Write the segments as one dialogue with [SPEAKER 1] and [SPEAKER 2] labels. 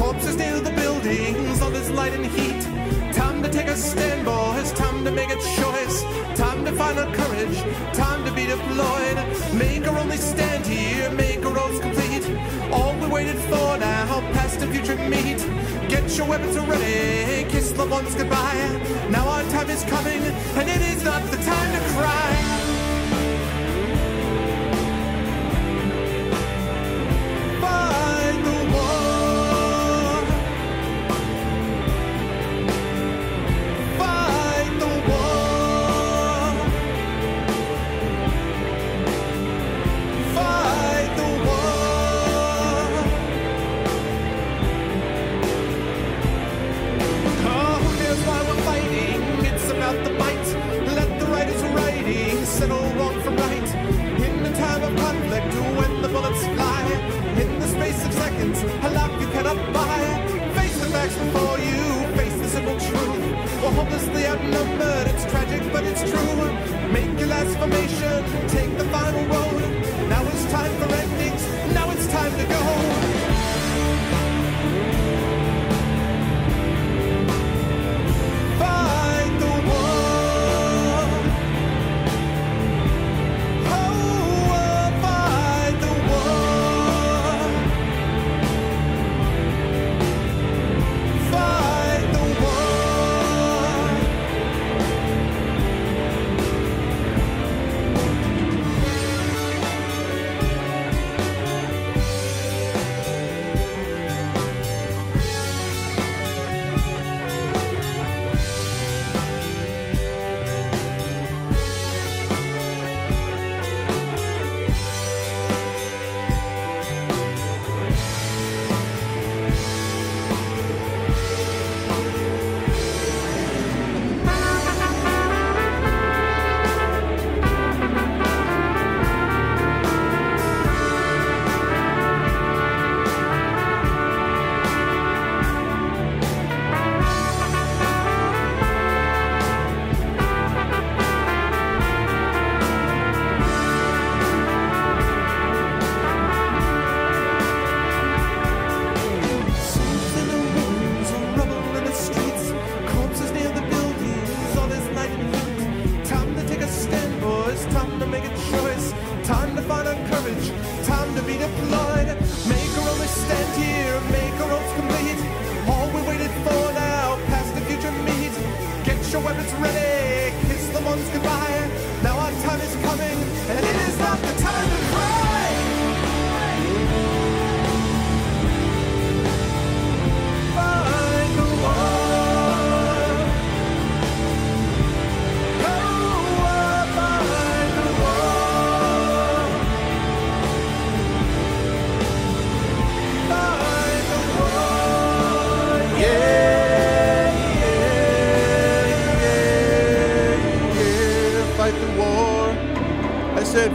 [SPEAKER 1] Corpses near the buildings, all this light and heat. Time to take a stand, boys, time to make a choice. Time to find our courage, time to be deployed. Make our only stand here, make our roads complete. All we waited for now, past and future meet. Get your weapons ready, kiss loved ones goodbye. Now our time is coming, and it is not the time to cry. Settle wrong from right. In the time of conflict, when the bullets fly, in the space of seconds, a life you cannot buy. Face the facts before you, face the simple truth. We're hopelessly outnumbered, it's tragic but it's true. Make your last formation, take the final road. Now it's time for endings, now it's time to go.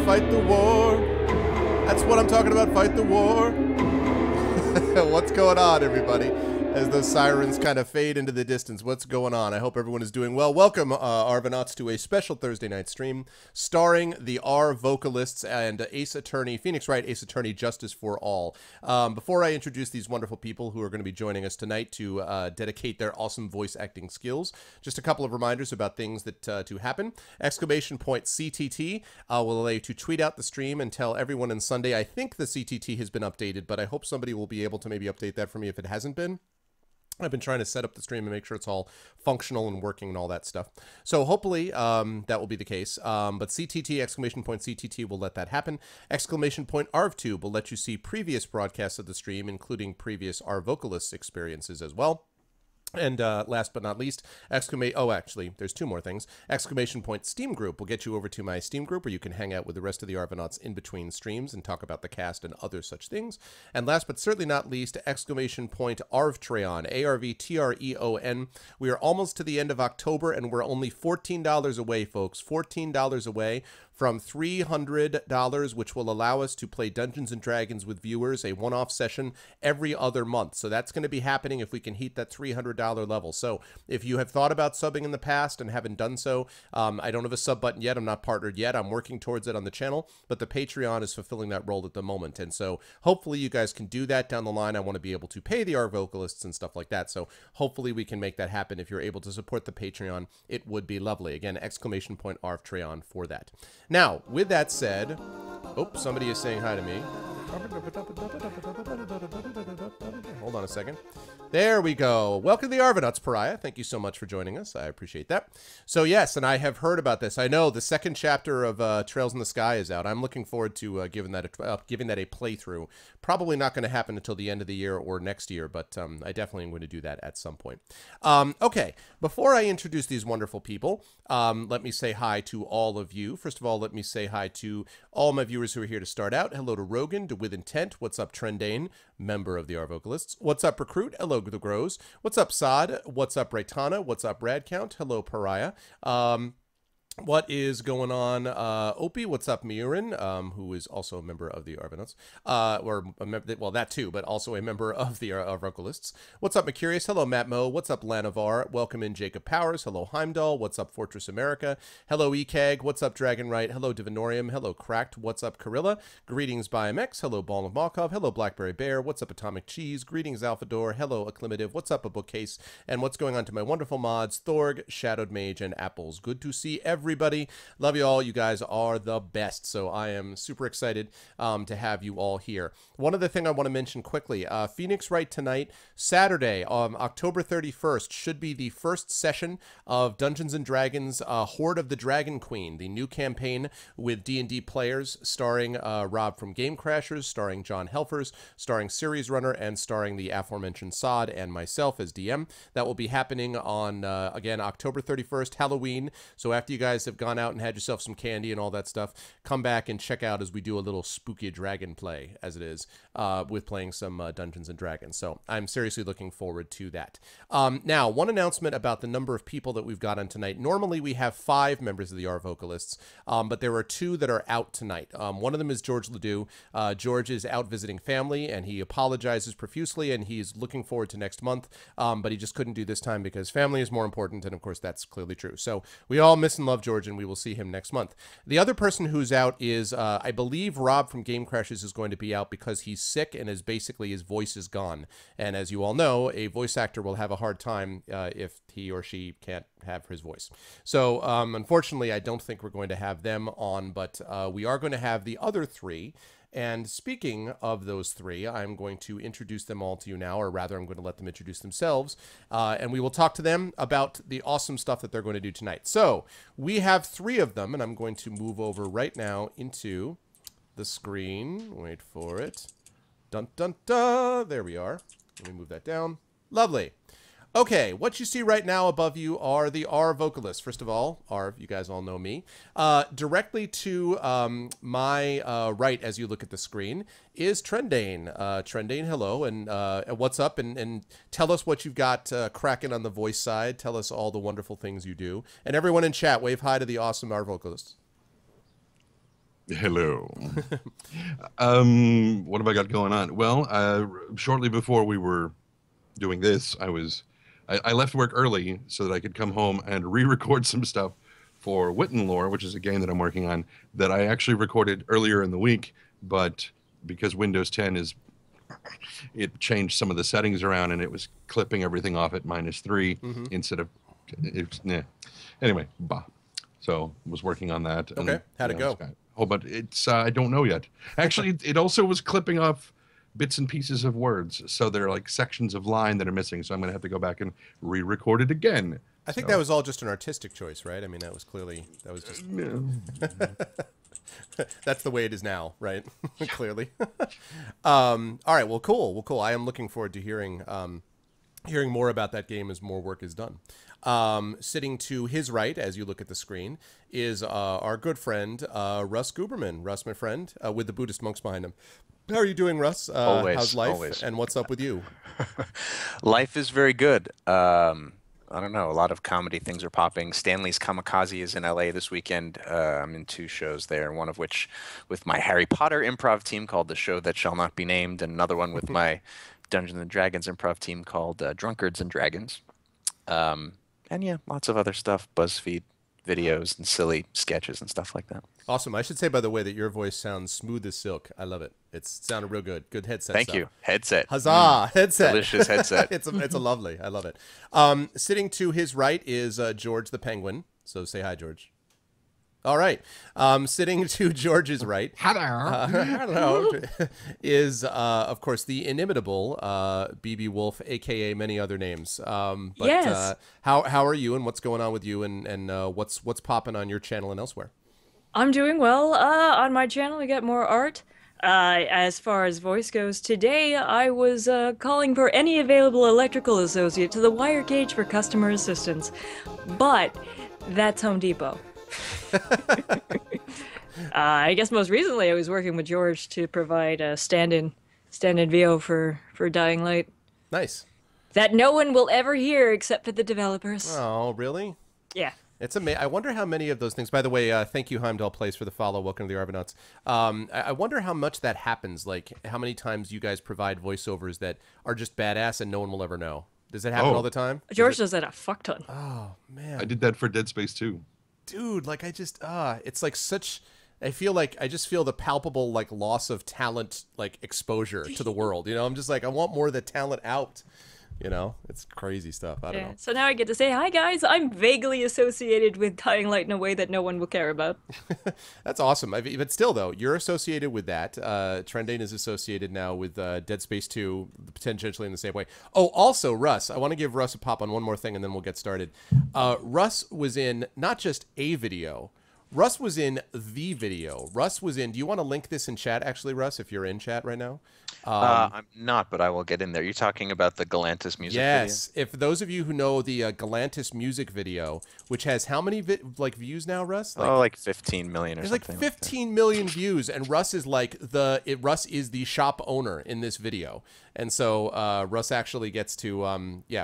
[SPEAKER 2] Fight the war. That's what I'm talking about. Fight the war. What's going on, everybody? As those sirens kind of fade into the distance, what's going on? I hope everyone is doing well. Welcome, Arvonauts, to a special Thursday night stream starring the Arvocalists and Ace Attorney, Phoenix Wright, Ace Attorney, Justice for All. Before I introduce these wonderful people who are going to be joining us tonight to dedicate their awesome voice acting skills, just a couple of reminders about things that to happen. Exclamation point CTT will allow you to tweet out the stream and tell everyone on Sunday. I think the CTT has been updated, but I hope somebody will be able to maybe update that for me if it hasn't been. I've been trying to set up the stream and make sure it's all functional and working and all that stuff. So hopefully that will be the case. But CTT, exclamation point CTT, will let that happen. Exclamation point ARVTube will let you see previous broadcasts of the stream, including previous Arvocalists experiences as well. And last but not least, actually, there's two more things. Exclamation point Steam group will get you over to my Steam group where you can hang out with the rest of the Arvonauts in between streams and talk about the cast and other such things. And last but certainly not least, exclamation point Arvtreon, ARVTREON. We are almost to the end of October and we're only $14 away, folks. $14 away from $300, which will allow us to play Dungeons & Dragons with viewers, a one-off session every other month. So that's going to be happening if we can hit that $300 level. So if you have thought about subbing in the past and haven't done so, I don't have a sub button yet. I'm not partnered yet. I'm working towards it on the channel, but the Patreon is fulfilling that role at the moment. And so hopefully you guys can do that down the line. I want to be able to pay the Arvocalists and stuff like that. So hopefully we can make that happen. If you're able to support the Patreon, it would be lovely. Again, !ArvTreon for that. Now, with that said, oh, somebody is saying hi to me. Hold on a second. There we go. Welcome to the Arvonauts, Pariah. Thank you so much for joining us. I appreciate that. So yes, and I have heard about this. I know the second chapter of Trails in the Sky is out. I'm looking forward to giving that a playthrough. Probably not going to happen until the end of the year or next year, but I definitely am going to do that at some point. Okay, before I introduce these wonderful people, let me say hi to all of you. First of all, let me say hi to all my viewers who are here to start out. Hello to Rogan, to With Intent. What's up, Trendane, member of the Arvocalists? What's up, Recruit? Hello, The Grows. What's up, Sod? What's up, Raytana? What's up, Radcount? Hello, Pariah. What is going on? Opie, what's up, Miurin, who is also a member of the Arvonauts, well, that too, but also a member of the Arvocalists. What's up, Mercurius? Hello, Matt Mo. What's up, Lanavar? Welcome in, Jacob Powers. Hello, Heimdall. What's up, Fortress America? Hello, EKAG. What's up, Dragon Wright? Hello, Divinorium. Hello, Cracked. What's up, Carilla? Greetings, BioMX. Hello, Ball of Malkov. Hello, Blackberry Bear. What's up, Atomic Cheese? Greetings, Alphador. Hello, Acclimative. What's up, A Bookcase? And what's going on to my wonderful mods, Thorg, Shadowed Mage, and Apples? Good to see everybody. Love you all. You guys are the best. So I am super excited to have you all here. One other thing I want to mention quickly, Phoenix Wright tonight, Saturday, October 31st, should be the first session of Dungeons & Dragons Horde of the Dragon Queen, the new campaign with D&D players, starring Rob from Game Crashers, starring John Helfers, starring Series Runner, and starring the aforementioned Sod and myself as DM. That will be happening on, again, October 31st, Halloween. So after you guys have gone out and had yourself some candy and all that stuff, come back and check out as we do a little spooky dragon play, as it is, with playing some Dungeons & Dragons. So I'm seriously looking forward to that. Now, one announcement about the number of people that we've got on tonight. Normally we have 5 members of the Arvocalists, but there are 2 that are out tonight. One of them is George Ledoux. George is out visiting family, and he apologizes profusely, and he's looking forward to next month, but he just couldn't do this time because family is more important, and of course that's clearly true. So we all miss and love George, and we will see him next month. The other person who's out is, I believe Rob from Game Crashers is going to be out because he's sick and is basically his voice is gone. And as you all know, a voice actor will have a hard time if he or she can't have his voice. So unfortunately, I don't think we're going to have them on, but we are going to have the other 3. And speaking of those 3, I'm going to introduce them all to you now, or rather I'm going to let them introduce themselves, and we will talk to them about the awesome stuff that they're going to do tonight. So we have 3 of them, and I'm going to move over right now into the screen. Wait for it. Dun, dun, dun. There we are. Let me move that down. Lovely. Okay, what you see right now above you are the Arvocalists. First of all, Arv, you guys all know me. Directly to my right, as you look at the screen, is Trendane. Trendane, hello, and what's up? And tell us what you've got cracking on the voice side. Tell us all the wonderful things you do. And everyone in chat, wave hi to the awesome Arvocalists.
[SPEAKER 3] Hello. What have I got going on? Well, shortly before we were doing this, I left work early so that I could come home and re-record some stuff for Witten Lore, which is a game that I'm working on that I actually recorded earlier in the week, but because Windows 10 it changed some of the settings around and it was clipping everything off at -3 instead of, anyway, bah. So was working on that.
[SPEAKER 2] Okay,
[SPEAKER 3] and,
[SPEAKER 2] how'd it go?
[SPEAKER 3] But it's, I don't know yet. Actually, it also was clipping off bits and pieces of words, so there are like sections of line that are missing, so I'm going to have to go back and re-record it again.
[SPEAKER 2] I think that was all just an artistic choice, right? I mean, that was just... That's the way it is now, right? Clearly. All right, well, cool. I am looking forward to hearing more about that game as more work is done. Sitting to his right, as you look at the screen, is our good friend, Russ Guberman. Russ, my friend, with the Buddhist monks behind him. How are you doing, Russ? How's life?
[SPEAKER 4] Always.
[SPEAKER 2] And what's up with you?
[SPEAKER 4] Life is very good. I don't know, a lot of comedy things are popping. Stanley's Kamikaze is in LA this weekend. I'm in 2 shows there, one of which with my Harry Potter improv team called The Show That Shall Not Be Named, and another one with my Dungeons and Dragons improv team called Drunkards and Dragons. And yeah, lots of other stuff, BuzzFeed videos and silly sketches and stuff like that.
[SPEAKER 2] Awesome. I should say, by the way, that your voice sounds smooth as silk. I love it. It's sounded real good. Good headset
[SPEAKER 4] Thank
[SPEAKER 2] stuff.
[SPEAKER 4] you. Headset.
[SPEAKER 2] Huzzah! Headset.
[SPEAKER 4] Delicious headset.
[SPEAKER 2] It's a lovely. I love it. Sitting to his right is George the Penguin. So say hi, George. All right. Sitting to George's right. Hello. Is, of course, the inimitable BB Wolf, a.k.a. many other names.
[SPEAKER 5] Yes.
[SPEAKER 2] How are you, and what's going on with you, and what's popping on your channel and elsewhere?
[SPEAKER 5] I'm doing well. On my channel, we get more art. As far as voice goes, today I was calling for any available electrical associate to the wire cage for customer assistance. But that's Home Depot. I guess most recently I was working with George to provide a stand-in VO for Dying Light.
[SPEAKER 2] Nice.
[SPEAKER 5] That no one will ever hear except for the developers.
[SPEAKER 2] Oh, really?
[SPEAKER 5] Yeah.
[SPEAKER 2] It's amazing. I wonder how many of those things. By the way, thank you, Heimdall Place, for the follow. Welcome to the Arvocalists. I wonder how much that happens. Like, how many times you guys provide voiceovers that are just badass and no one will ever know. Does that happen all the time?
[SPEAKER 5] George does that a fuck ton.
[SPEAKER 2] Oh man,
[SPEAKER 3] I did that for Dead Space 2.
[SPEAKER 2] Dude, like I just it's like such. I feel like I just feel the palpable like loss of talent, like exposure to the world. You know, I'm just like I want more of the talent out. You know, it's crazy stuff. I don't know.
[SPEAKER 5] So now I get to say, hi guys, I'm vaguely associated with Dying Light in a way that no one will care about.
[SPEAKER 2] That's awesome. But still, though, you're associated with that. Trendane is associated now with Dead Space 2, potentially in the same way. Oh, also, Russ, I want to give Russ a pop on one more thing, and then we'll get started. Russ was in not just a video. Russ was in the video. Russ was in... Do you want to link this in chat, actually, Russ, if you're in chat right now?
[SPEAKER 4] I'm not, but I will get in there. You're talking about the Galantis music video?
[SPEAKER 2] Yes. If those of you who know the Galantis music video, which has how many views now, Russ?
[SPEAKER 4] Like 15 million or
[SPEAKER 2] there's
[SPEAKER 4] something.
[SPEAKER 2] There's like 15 million views, and Russ is like Russ is the shop owner in this video. And so Russ actually gets to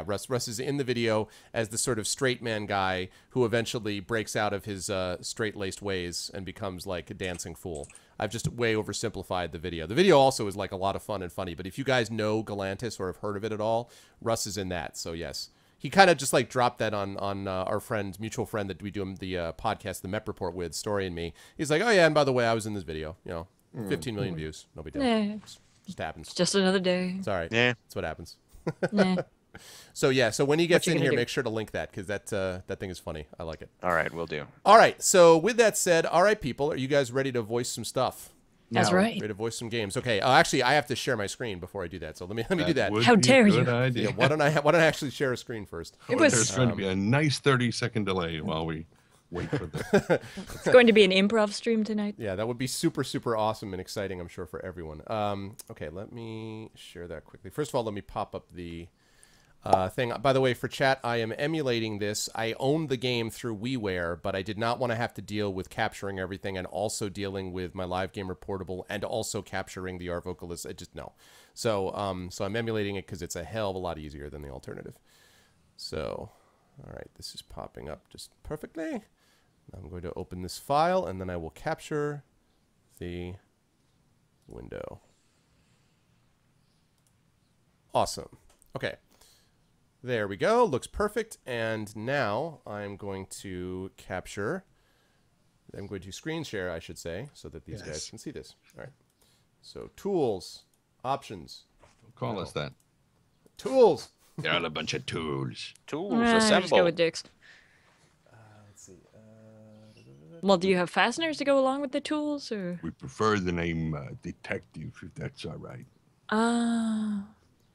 [SPEAKER 2] Russ is in the video as the sort of straight man guy who eventually breaks out of his straight-laced ways and becomes like a dancing fool. I've just way oversimplified the video. The video also is like a lot of fun and funny, but if you guys know Galantis or have heard of it at all, Russ is in that. So yes, he kind of just like dropped that on our mutual friend that we do the podcast, the MEP Report with, Story and me. He's like, oh yeah, and by the way, I was in this video. You know, 15 million views. No big deal.
[SPEAKER 5] Yeah.
[SPEAKER 2] Just happens.
[SPEAKER 5] Just another day.
[SPEAKER 2] It's all right.
[SPEAKER 4] Yeah,
[SPEAKER 2] that's what happens.
[SPEAKER 5] Nah.
[SPEAKER 2] So yeah, so when he gets in here,
[SPEAKER 5] do?
[SPEAKER 2] make sure to link that because that thing is funny. I like it.
[SPEAKER 4] All right, we'll do.
[SPEAKER 2] All right. So with that said, all right, people, are you guys ready to voice some stuff?
[SPEAKER 5] That's right.
[SPEAKER 2] Ready to voice some games. Okay. Actually, I have to share my screen before I do that. So let me do that.
[SPEAKER 5] How dare you?
[SPEAKER 2] Yeah, why don't I actually share a screen first?
[SPEAKER 3] There's going to be a nice 30-second delay while we wait for this.
[SPEAKER 5] It's going to be an improv stream tonight.
[SPEAKER 2] Yeah, that would be super, super awesome and exciting, I'm sure, for everyone. Okay, let me share that quickly. First of all, let me pop up the thing. By the way, for chat, I am emulating this. I own the game through WiiWare, but I did not want to have to deal with capturing everything and also dealing with my Live Gamer Portable and also capturing the Arvocalists. I just no. So I'm emulating it because it's a hell of a lot easier than the alternative. So, all right, this is popping up just perfectly. I'm going to open this file, and then I will capture the window. Awesome. Okay. There we go. Looks perfect. And now I'm going to capture. I'm going to screen share, I should say, so that these guys can see this. All right. So tools, options.
[SPEAKER 3] Don't call us that.
[SPEAKER 2] Tools.
[SPEAKER 3] They're all a bunch of tools.
[SPEAKER 4] Tools,
[SPEAKER 5] Just go
[SPEAKER 4] assemble.
[SPEAKER 5] with dicks.
[SPEAKER 2] Let's see.
[SPEAKER 5] Well, do you have fasteners to go along with the tools, or?
[SPEAKER 3] We prefer the name detective, if that's all right.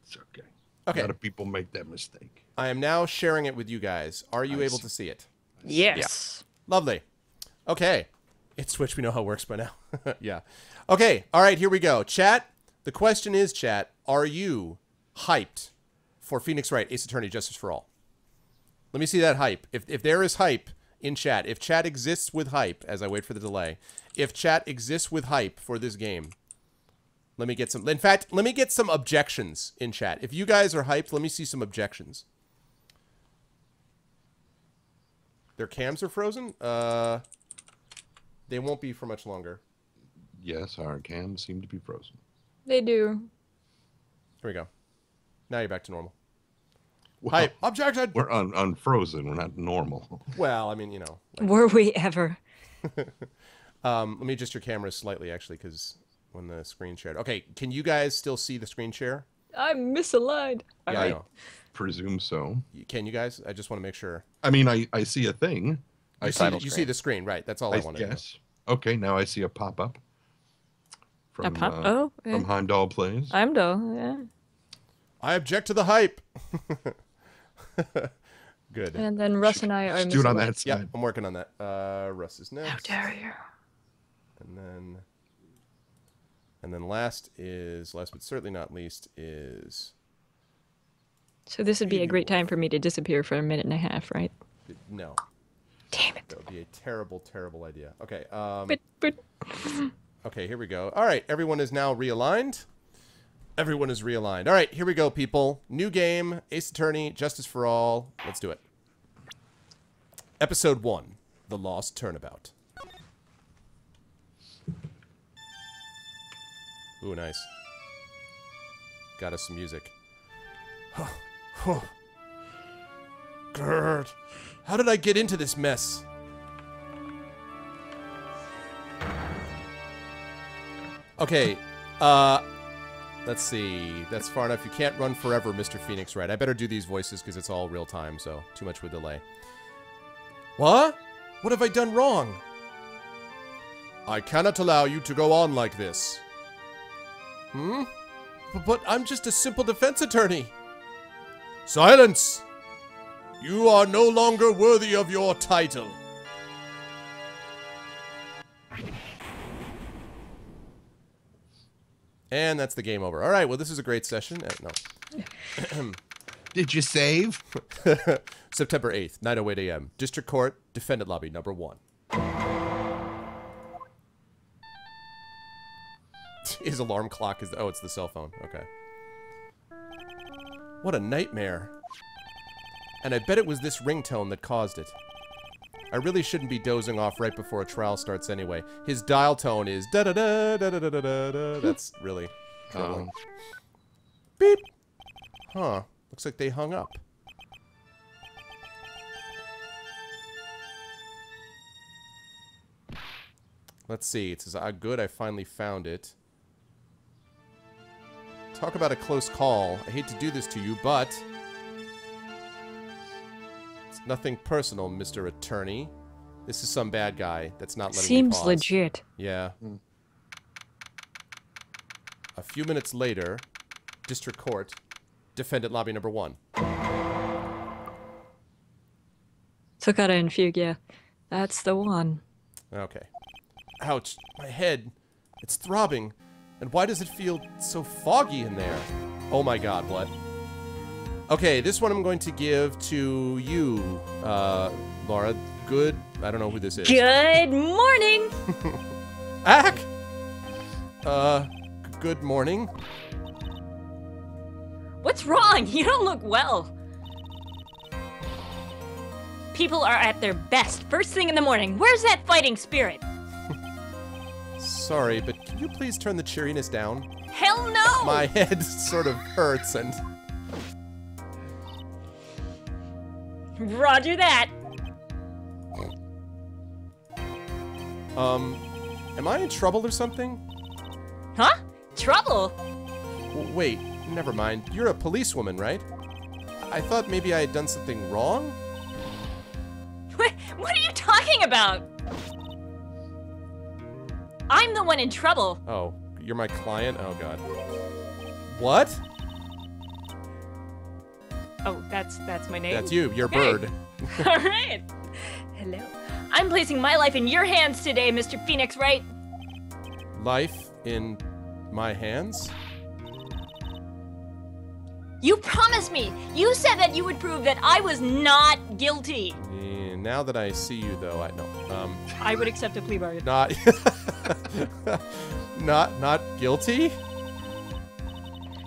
[SPEAKER 3] It's okay.
[SPEAKER 2] Okay.
[SPEAKER 3] A lot of people make that mistake.
[SPEAKER 2] I am now sharing it with you guys. Are you able to see it?
[SPEAKER 5] Yes.
[SPEAKER 2] Lovely. Okay. It's Twitch. We know how it works by now. Yeah. Okay. All right. Here we go. Chat. The question is, chat, are you hyped for Phoenix Wright, Ace Attorney, Justice for All? Let me see that hype. If there is hype in chat, if chat exists with hype, as I wait for the delay, if chat exists with hype for this game, let me get some. In fact, let me get some objections in chat. If you guys are hyped, let me see some objections. Their cams are frozen? They won't be for much longer.
[SPEAKER 3] Yes, our cams seem to be frozen.
[SPEAKER 5] They do.
[SPEAKER 2] Here we go. Now you're back to normal.
[SPEAKER 3] Well,
[SPEAKER 2] Hype. Objection!
[SPEAKER 3] we're unfrozen. We're not normal.
[SPEAKER 2] Well, I mean, you know.
[SPEAKER 5] Were we ever?
[SPEAKER 2] Let me adjust your camera slightly, actually, because when the screen shared. Okay, can you guys still see the screen share?
[SPEAKER 5] I'm misaligned.
[SPEAKER 2] Yeah, I
[SPEAKER 5] Alright.
[SPEAKER 2] know.
[SPEAKER 3] Presume so.
[SPEAKER 2] Can you guys? I just want to make sure.
[SPEAKER 3] I mean, I see a thing.
[SPEAKER 2] You see the screen, right? That's all I wanted.
[SPEAKER 3] Yes. Okay, now I see a pop-up.
[SPEAKER 5] A pop? Oh, yeah.
[SPEAKER 3] From Heimdall Plays.
[SPEAKER 5] I'm dull. Yeah.
[SPEAKER 2] I object to the hype. Good.
[SPEAKER 5] And then Russ and I are
[SPEAKER 3] Dude on
[SPEAKER 5] misaligned.
[SPEAKER 3] that side.
[SPEAKER 2] Yeah, I'm working on that. Russ is next.
[SPEAKER 5] How dare you?
[SPEAKER 2] And then last but certainly not least is
[SPEAKER 5] So this would be a great time for me to disappear for a minute and a half, right?
[SPEAKER 2] no.
[SPEAKER 5] Damn it.
[SPEAKER 2] That would be a terrible, terrible idea. Okay.
[SPEAKER 5] But
[SPEAKER 2] Okay, here we go. All right, everyone is now realigned. Everyone is realigned. All right, here we go, people. New game, Ace Attorney, Justice for All. Let's do it. Episode 1, The Lost Turnabout. Ooh, nice. Got us some music. Gerd, how did I get into this mess? Okay, let's see. That's far enough. You can't run forever, Mr. Phoenix Wright. I better do these voices because it's all real time, so too much with delay. What? What have I done wrong? I cannot allow you to go on like this. Hmm? But I'm just a simple defense attorney. Silence! You are no longer worthy of your title. And that's the game over. All right, well, this is a great session. No.
[SPEAKER 3] Did you save?
[SPEAKER 2] September 8th, 9:08 a.m. District Court, Defendant Lobby, number 1. His alarm clock is... Oh, it's the cell phone. Okay. What a nightmare. And I bet it was this ringtone that caused it. I really shouldn't be dozing off right before a trial starts anyway. His dial tone is da-da-da, da-da-da-da-da. That's really troubling. Beep. Huh. Looks like they hung up. Let's see. It says, good, I finally found it. Talk about a close call. I hate to do this to you, but... It's nothing personal, Mr. Attorney. This is some bad guy that's not letting me
[SPEAKER 5] seems
[SPEAKER 2] pause.
[SPEAKER 5] legit.
[SPEAKER 2] Yeah. A few minutes later, District Court, Defendant Lobby number 1.
[SPEAKER 5] Toccata and Fugue, yeah. That's the one.
[SPEAKER 2] Okay. Ouch. My head. It's throbbing. And why does it feel so foggy in there? Oh my god, what? Okay, this one I'm going to give to you, Laura. Good. I don't know who this is.
[SPEAKER 5] Good morning!
[SPEAKER 2] Ack! Good morning.
[SPEAKER 5] What's wrong? You don't look well. People are at their best first thing in the morning. Where's that fighting spirit?
[SPEAKER 2] Sorry, but can you please turn the cheeriness down?
[SPEAKER 5] Hell no!
[SPEAKER 2] My head sort of hurts and...
[SPEAKER 5] Roger that.
[SPEAKER 2] Am I in trouble or something?
[SPEAKER 5] Huh? Trouble?
[SPEAKER 2] Wait, never mind. You're a policewoman, right? I thought maybe I had done something wrong?
[SPEAKER 5] What are you talking about? I'm the one in trouble.
[SPEAKER 2] Oh, you're my client? Oh, God. What?
[SPEAKER 5] Oh, that's my name?
[SPEAKER 2] That's you. You're
[SPEAKER 5] Okay.
[SPEAKER 2] Bird.
[SPEAKER 5] All right. Hello. I'm placing my life in your hands today, Mr. Phoenix Wright.
[SPEAKER 2] Life in my hands?
[SPEAKER 5] You promised me. You said that you would prove that I was not guilty.
[SPEAKER 2] Yeah, now that I see you, though, I know.
[SPEAKER 5] I would accept a plea bargain.
[SPEAKER 2] Not... not guilty?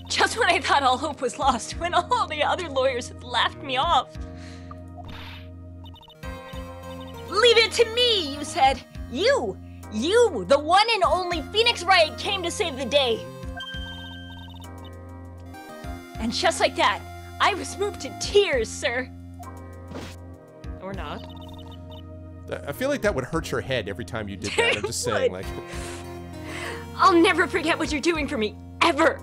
[SPEAKER 5] Just when I thought all hope was lost, when all the other lawyers had laughed me off. Leave it to me, you said. You, the one and only Phoenix Wright, came to save the day. And just like that, I was moved to tears, sir. Or not.
[SPEAKER 2] I feel like that would hurt your head every time you did that. I'm just saying, like...
[SPEAKER 5] I'll never forget what you're doing for me, ever.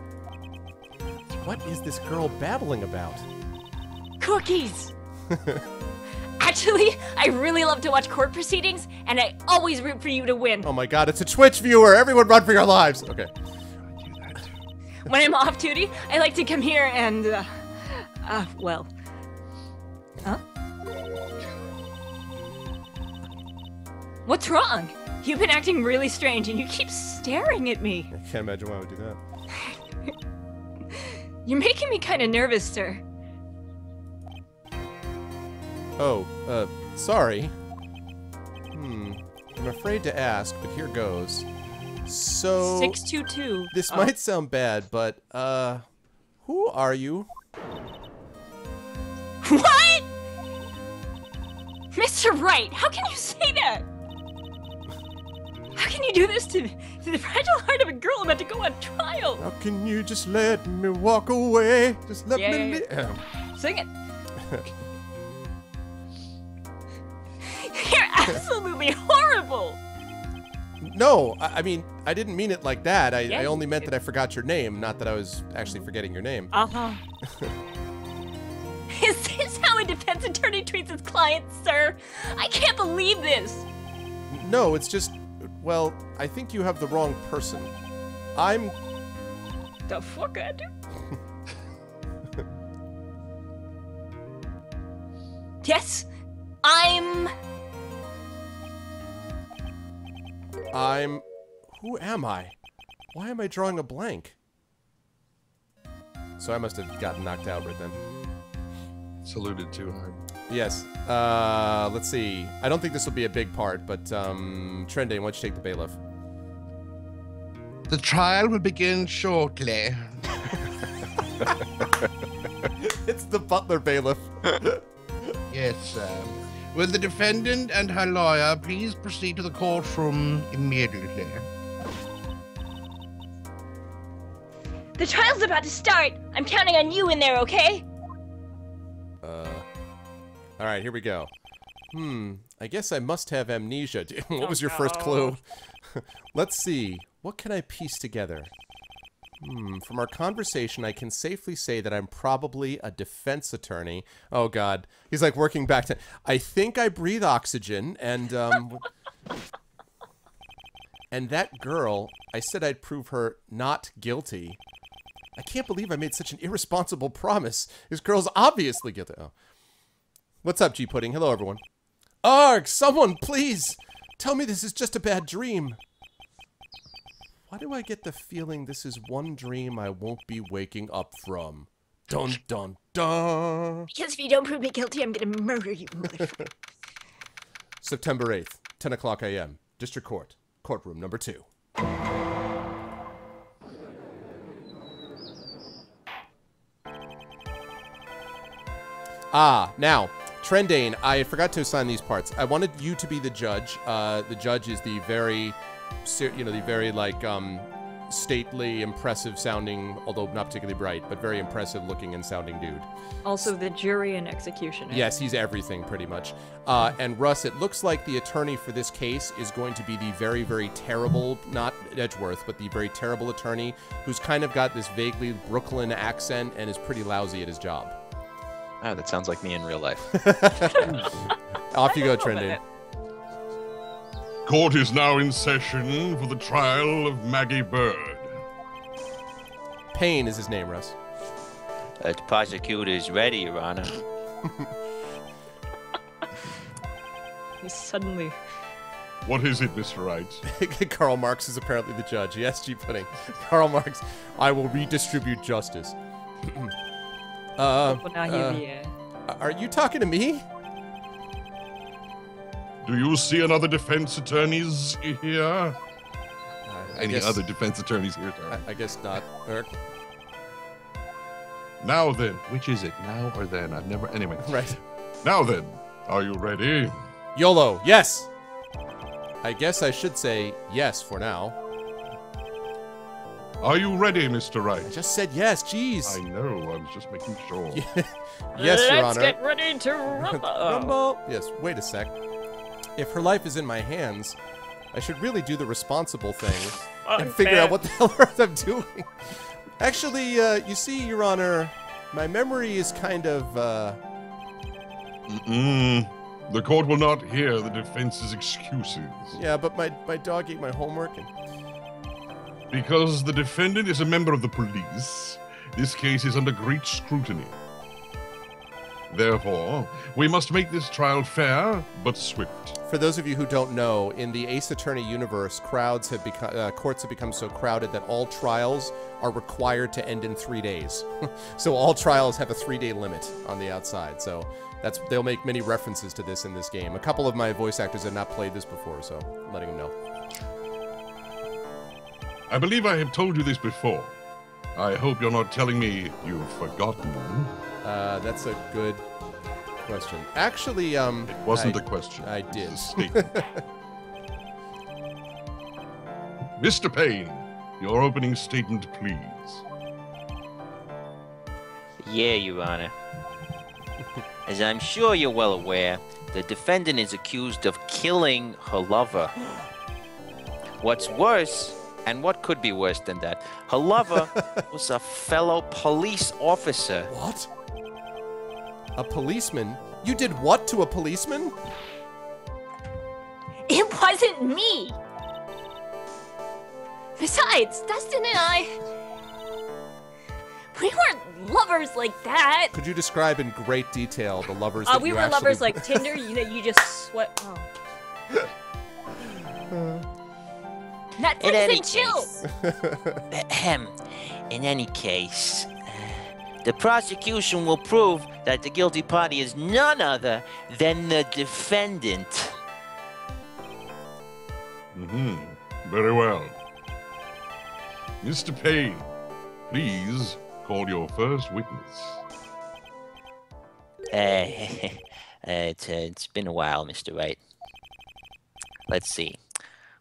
[SPEAKER 2] What is this girl babbling about?
[SPEAKER 5] Cookies. Actually, I really love to watch court proceedings, and I always root for you to win.
[SPEAKER 2] Oh my god, it's a Twitch viewer! Everyone run for your lives! Okay.
[SPEAKER 5] When I'm off duty, I like to come here and, well... Huh? What's wrong? You've been acting really strange, and you keep staring at me.
[SPEAKER 2] I can't imagine why I would do that.
[SPEAKER 5] You're making me kind of nervous, sir.
[SPEAKER 2] Oh, sorry. I'm afraid to ask, but here goes. So...
[SPEAKER 5] 622.
[SPEAKER 2] This might sound bad, but, who are you?
[SPEAKER 5] What? Mr. Wright, how can you say that? How can you do this to the fragile heart of a girl about to go on trial?
[SPEAKER 2] How can you just let me walk away? Just let me live.
[SPEAKER 5] Sing it. You're absolutely horrible.
[SPEAKER 2] No, I mean, I didn't mean it like that. I only meant
[SPEAKER 5] did.
[SPEAKER 2] that I forgot your name, not that I was actually forgetting your name.
[SPEAKER 5] Uh-huh. Is this how a defense attorney treats his clients, sir? I can't believe this.
[SPEAKER 2] No, it's just, well, I think you have the wrong person. I'm...
[SPEAKER 5] The fuck I do? Yes,
[SPEAKER 2] Who am I? Why am I drawing a blank? So I must have gotten knocked out right then.
[SPEAKER 3] Saluted too hard.
[SPEAKER 2] Yes. Let's see. I don't think this will be a big part, but, Trending, why don't you take the bailiff?
[SPEAKER 3] The trial will begin shortly.
[SPEAKER 2] It's the butler bailiff.
[SPEAKER 3] Yes, will the defendant and her lawyer please proceed to the courtroom immediately?
[SPEAKER 5] The trial's about to start. I'm counting on you in there, okay?
[SPEAKER 2] Alright, here we go. I guess I must have amnesia. What was your first clue? Let's see. What can I piece together? From our conversation, I can safely say that I'm probably a defense attorney. Oh, God. He's, like, working back to... I think I breathe oxygen, and, and that girl, I said I'd prove her not guilty. I can't believe I made such an irresponsible promise. This girl's obviously guilty. Oh. What's up, G-Pudding? Hello, everyone. Arg! Someone, please! Tell me this is just a bad dream. Why do I get the feeling this is one dream I won't be waking up from? Dun, dun, dun!
[SPEAKER 5] Because if you don't prove me guilty, I'm gonna murder you, motherfucker.
[SPEAKER 2] September 8th, 10 o'clock a.m. District Court. Courtroom number 2. Now, Trendane, I forgot to assign these parts. I wanted you to be the judge. The judge is the very, the very, like, stately, impressive sounding, although not particularly bright, but very impressive looking and sounding dude.
[SPEAKER 5] Also the jury and executioner.
[SPEAKER 2] Yes, he's everything, pretty much. And Russ, it looks like the attorney for this case is going to be the very, very terrible, not Edgeworth, but the very terrible attorney who's kind of got this vaguely Brooklyn accent and is pretty lousy at his job.
[SPEAKER 4] Oh, that sounds like me in real life.
[SPEAKER 2] Off you go, Trending.
[SPEAKER 3] Court is now in session for the trial of Maggie Bird.
[SPEAKER 2] Payne is his name, Russ.
[SPEAKER 6] The prosecutor is ready, Your Honor.
[SPEAKER 5] He's suddenly...
[SPEAKER 3] What is it, Mr. Wright?
[SPEAKER 2] Karl Marx is apparently the judge. Yes, G-Pudding. Karl Marx, I will redistribute justice. Are you talking to me?
[SPEAKER 3] Do you see another defense attorneys here? Any other defense attorneys here, Tara?
[SPEAKER 2] I guess not. Eric?
[SPEAKER 3] Now then, which is it? Now or then? I've never... Anyway.
[SPEAKER 2] Right.
[SPEAKER 3] Now then, are you ready?
[SPEAKER 2] YOLO, yes! I guess I should say yes for now.
[SPEAKER 3] Are you ready, Mr. Wright?
[SPEAKER 2] I just said yes, jeez.
[SPEAKER 3] I know, I was just making sure.
[SPEAKER 2] Yes, Your
[SPEAKER 5] Let's
[SPEAKER 2] Honor.
[SPEAKER 5] get ready to rumble.
[SPEAKER 2] Rumble. Yes, wait a sec. If her life is in my hands, I should really do the responsible thing and figure out what the hell I'm doing. Actually, you see, Your Honor, my memory is kind of,
[SPEAKER 3] The court will not hear the defense's excuses.
[SPEAKER 2] Yeah, but my dog ate my homework and...
[SPEAKER 3] Because the defendant is a member of the police, this case is under great scrutiny. Therefore, we must make this trial fair but swift.
[SPEAKER 2] For those of you who don't know, in the Ace Attorney universe, courts have become so crowded that all trials are required to end in 3 days. So all trials have a 3-day limit on the outside. So they'll make many references to this in this game. A couple of my voice actors have not played this before, so letting them know.
[SPEAKER 3] I believe I have told you this before. I hope you're not telling me you've forgotten.
[SPEAKER 2] That's a good question. Actually,
[SPEAKER 3] It wasn't a question.
[SPEAKER 2] I did.
[SPEAKER 3] It was a statement. Mr. Payne, your opening statement, please.
[SPEAKER 6] Yeah, Your Honor. As I'm sure you're well aware, the defendant is accused of killing her lover. What's worse, and what could be worse than that, her lover was a fellow police officer.
[SPEAKER 2] What? A policeman? You did what to a policeman?
[SPEAKER 7] It wasn't me! Besides, Dustin and I... We weren't lovers like that!
[SPEAKER 2] Could you describe in great detail the lovers that
[SPEAKER 5] We
[SPEAKER 2] you
[SPEAKER 5] were
[SPEAKER 2] actually...
[SPEAKER 5] lovers like Tinder, you just sweat. Oh.
[SPEAKER 7] Netflix
[SPEAKER 6] In any
[SPEAKER 7] and chill!
[SPEAKER 6] Ahem. In any case, the prosecution will prove that the guilty party is none other than the defendant.
[SPEAKER 3] Very well. Mr. Payne, please call your first witness.
[SPEAKER 6] It's been a while, Mr. Wright. Let's see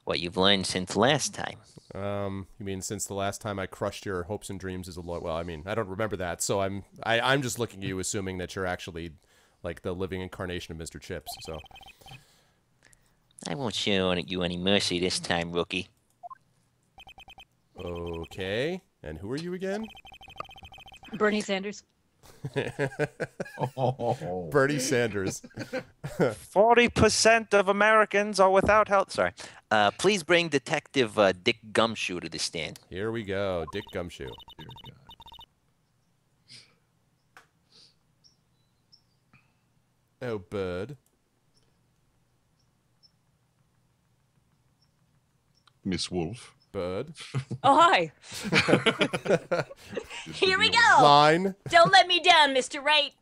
[SPEAKER 6] what you've learned since last time.
[SPEAKER 2] You mean since the last time I crushed your hopes and dreams as a lawyer? Well, I mean, I don't remember that, so I'm just looking at you assuming that you're actually like the living incarnation of Mr. Chips, so.
[SPEAKER 6] I won't show you any mercy this time, rookie.
[SPEAKER 2] Okay, and who are you again?
[SPEAKER 5] Bernie Sanders.
[SPEAKER 2] Bernie Sanders.
[SPEAKER 6] 40% of Americans are without health. Sorry. Please bring Detective Dick Gumshoe to the stand.
[SPEAKER 2] Here we go, Dick Gumshoe. Oh, Bird.
[SPEAKER 3] Miss Wolf.
[SPEAKER 2] Bird.
[SPEAKER 5] Oh, hi.
[SPEAKER 7] Here we go!
[SPEAKER 2] Line.
[SPEAKER 7] Don't let me down, Mr. Wright!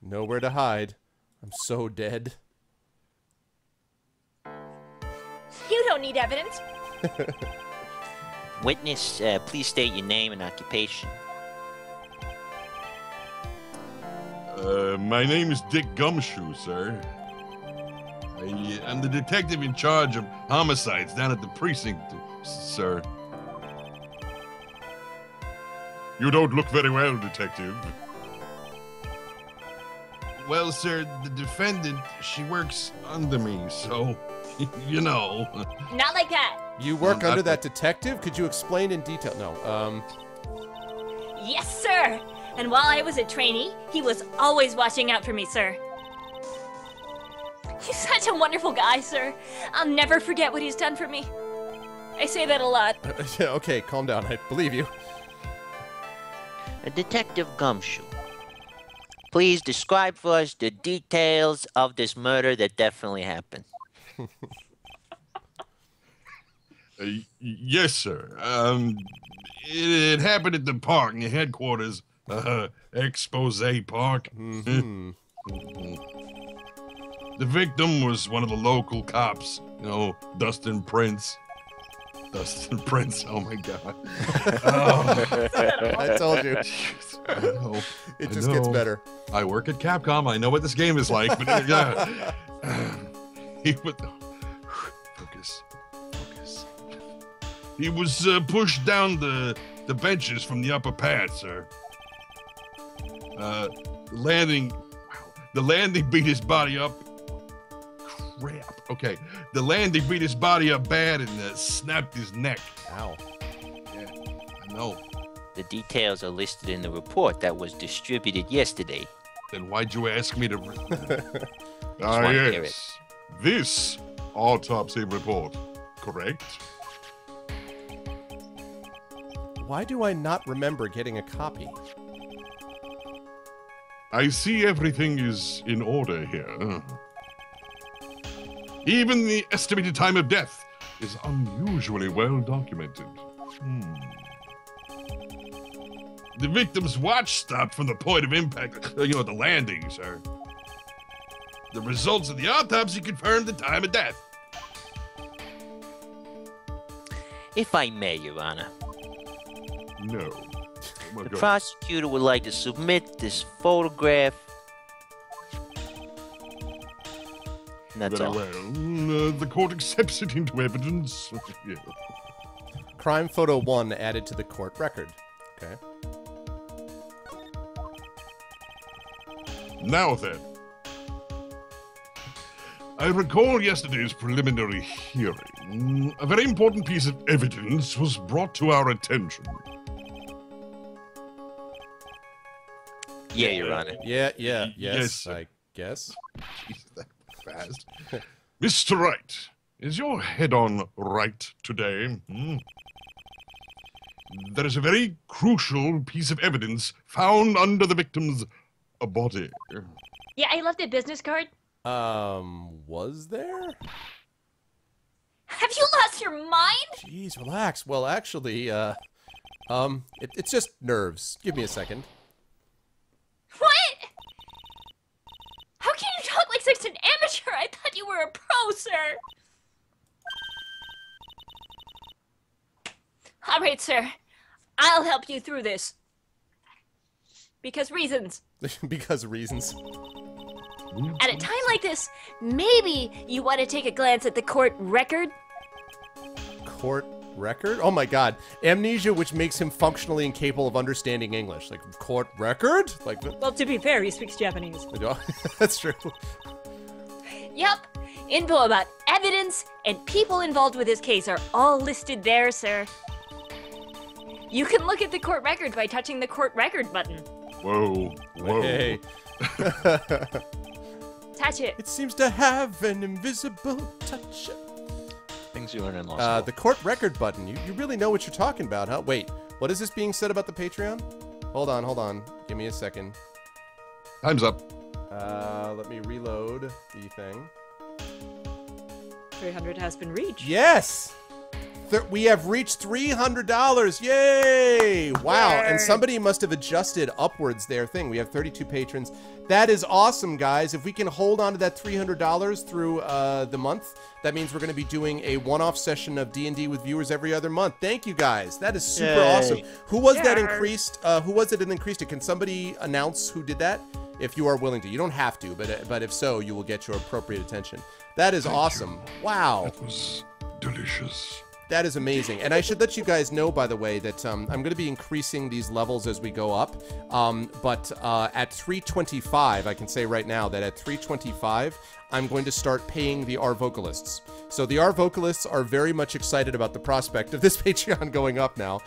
[SPEAKER 2] Nowhere to hide. I'm so dead.
[SPEAKER 7] You don't need evidence.
[SPEAKER 6] Witness, please state your name and occupation.
[SPEAKER 3] My name is Dick Gumshoe, sir. I'm the detective in charge of homicides down at the precinct, sir. You don't look very well, detective. Well, sir, the defendant, she works under me, so, you know.
[SPEAKER 7] Not like that.
[SPEAKER 2] You work under that detective? Could you explain in detail? No,
[SPEAKER 7] Yes, sir! And while I was a trainee, he was always watching out for me, sir. He's such a wonderful guy, sir. I'll never forget what he's done for me. I say that a lot.
[SPEAKER 2] Okay, calm down. I believe you.
[SPEAKER 6] Detective Gumshoe, please describe for us the details of this murder that definitely happened.
[SPEAKER 3] Yes, sir. It happened at the park, in the headquarters, Expose Park. The victim was one of the local cops, you know, Dustin Prince. Dustin Prince. Oh my God. Oh.
[SPEAKER 2] I told you.
[SPEAKER 3] I know.
[SPEAKER 2] It just gets better.
[SPEAKER 3] I work at Capcom. I know what this game is like. But yeah. He would focus. He was pushed down the benches from the upper pad, sir. The landing beat his body up. Crap. Okay. The landing beat his body up bad and snapped his neck.
[SPEAKER 2] Ow.
[SPEAKER 3] Yeah, I know.
[SPEAKER 6] The details are listed in the report that was distributed yesterday.
[SPEAKER 3] Then why'd you ask me to?
[SPEAKER 6] Ah, wanna hear it.
[SPEAKER 3] yes. This autopsy report, correct?
[SPEAKER 2] Why do I not remember getting a copy?
[SPEAKER 3] I see everything is in order here. Even the estimated time of death is unusually well documented. The victim's watch stopped from the point of impact, the landing, sir. The results of the autopsy confirmed the time of death.
[SPEAKER 6] If I may, Your Honor,
[SPEAKER 3] No.
[SPEAKER 6] the prosecutor would like to submit this photograph. And that's
[SPEAKER 3] Very
[SPEAKER 6] all.
[SPEAKER 3] well. The court accepts it into evidence. Yeah.
[SPEAKER 2] Crime photo 1 added to the court record. Okay.
[SPEAKER 3] Now then, I recall yesterday's preliminary hearing. A very important piece of evidence was brought to our attention.
[SPEAKER 6] Yeah, Your Honor.
[SPEAKER 2] Yes,
[SPEAKER 3] Yes.
[SPEAKER 2] I guess.
[SPEAKER 3] Jesus, that fast. Mr. Wright, is your head on right today? There is a very crucial piece of evidence found under the victim's body.
[SPEAKER 7] Yeah, I left a business card.
[SPEAKER 2] Was there?
[SPEAKER 7] Have you lost your mind?
[SPEAKER 2] Jeez, relax. Well, actually, it's just nerves. Give me a second.
[SPEAKER 7] What? How can you talk like such an amateur? I thought you were a pro, sir. All right, sir. I'll help you through this. Because reasons.
[SPEAKER 2] Because reasons.
[SPEAKER 7] At a time like this, maybe you want to take a glance at the court record?
[SPEAKER 2] Court record? Oh my god. Amnesia, which makes him functionally incapable of understanding English. Like, court record? Like,
[SPEAKER 5] Well, to be fair, he speaks Japanese.
[SPEAKER 2] that's true.
[SPEAKER 7] Yup. Info about evidence and people involved with this case are all listed there, sir. You can look at the court record by touching the court record button.
[SPEAKER 3] Whoa.
[SPEAKER 2] Hey.
[SPEAKER 7] Touch it.
[SPEAKER 2] It seems to have an invisible touch.
[SPEAKER 4] Things you learn in law school.
[SPEAKER 2] The court record button. You really know what you're talking about, huh? Wait, what is this being said about the Patreon? Hold on. Give me a second.
[SPEAKER 3] Time's up.
[SPEAKER 2] Let me reload the thing.
[SPEAKER 5] 300 has been reached.
[SPEAKER 2] Yes! We have reached $300. Yay! Wow.
[SPEAKER 5] Yay.
[SPEAKER 2] And somebody must have adjusted upwards their thing. We have 32 patrons. That is awesome, guys. If we can hold on to that $300 through the month, that means we're going to be doing a one-off session of D&D with viewers every other month. Thank you, guys. That is super awesome. Who was that increased? Who was it that increased it? Can somebody announce who did that? If you are willing to. You don't have to, but if so, you will get your appropriate attention. That is awesome. Wow.
[SPEAKER 3] That was delicious.
[SPEAKER 2] That is amazing. And I should let you guys know, by the way, that I'm going to be increasing these levels as we go up. But at 325, I can say right now that at 325, I'm going to start paying the Arvocalists. So the Arvocalists are very much excited about the prospect of this Patreon going up now.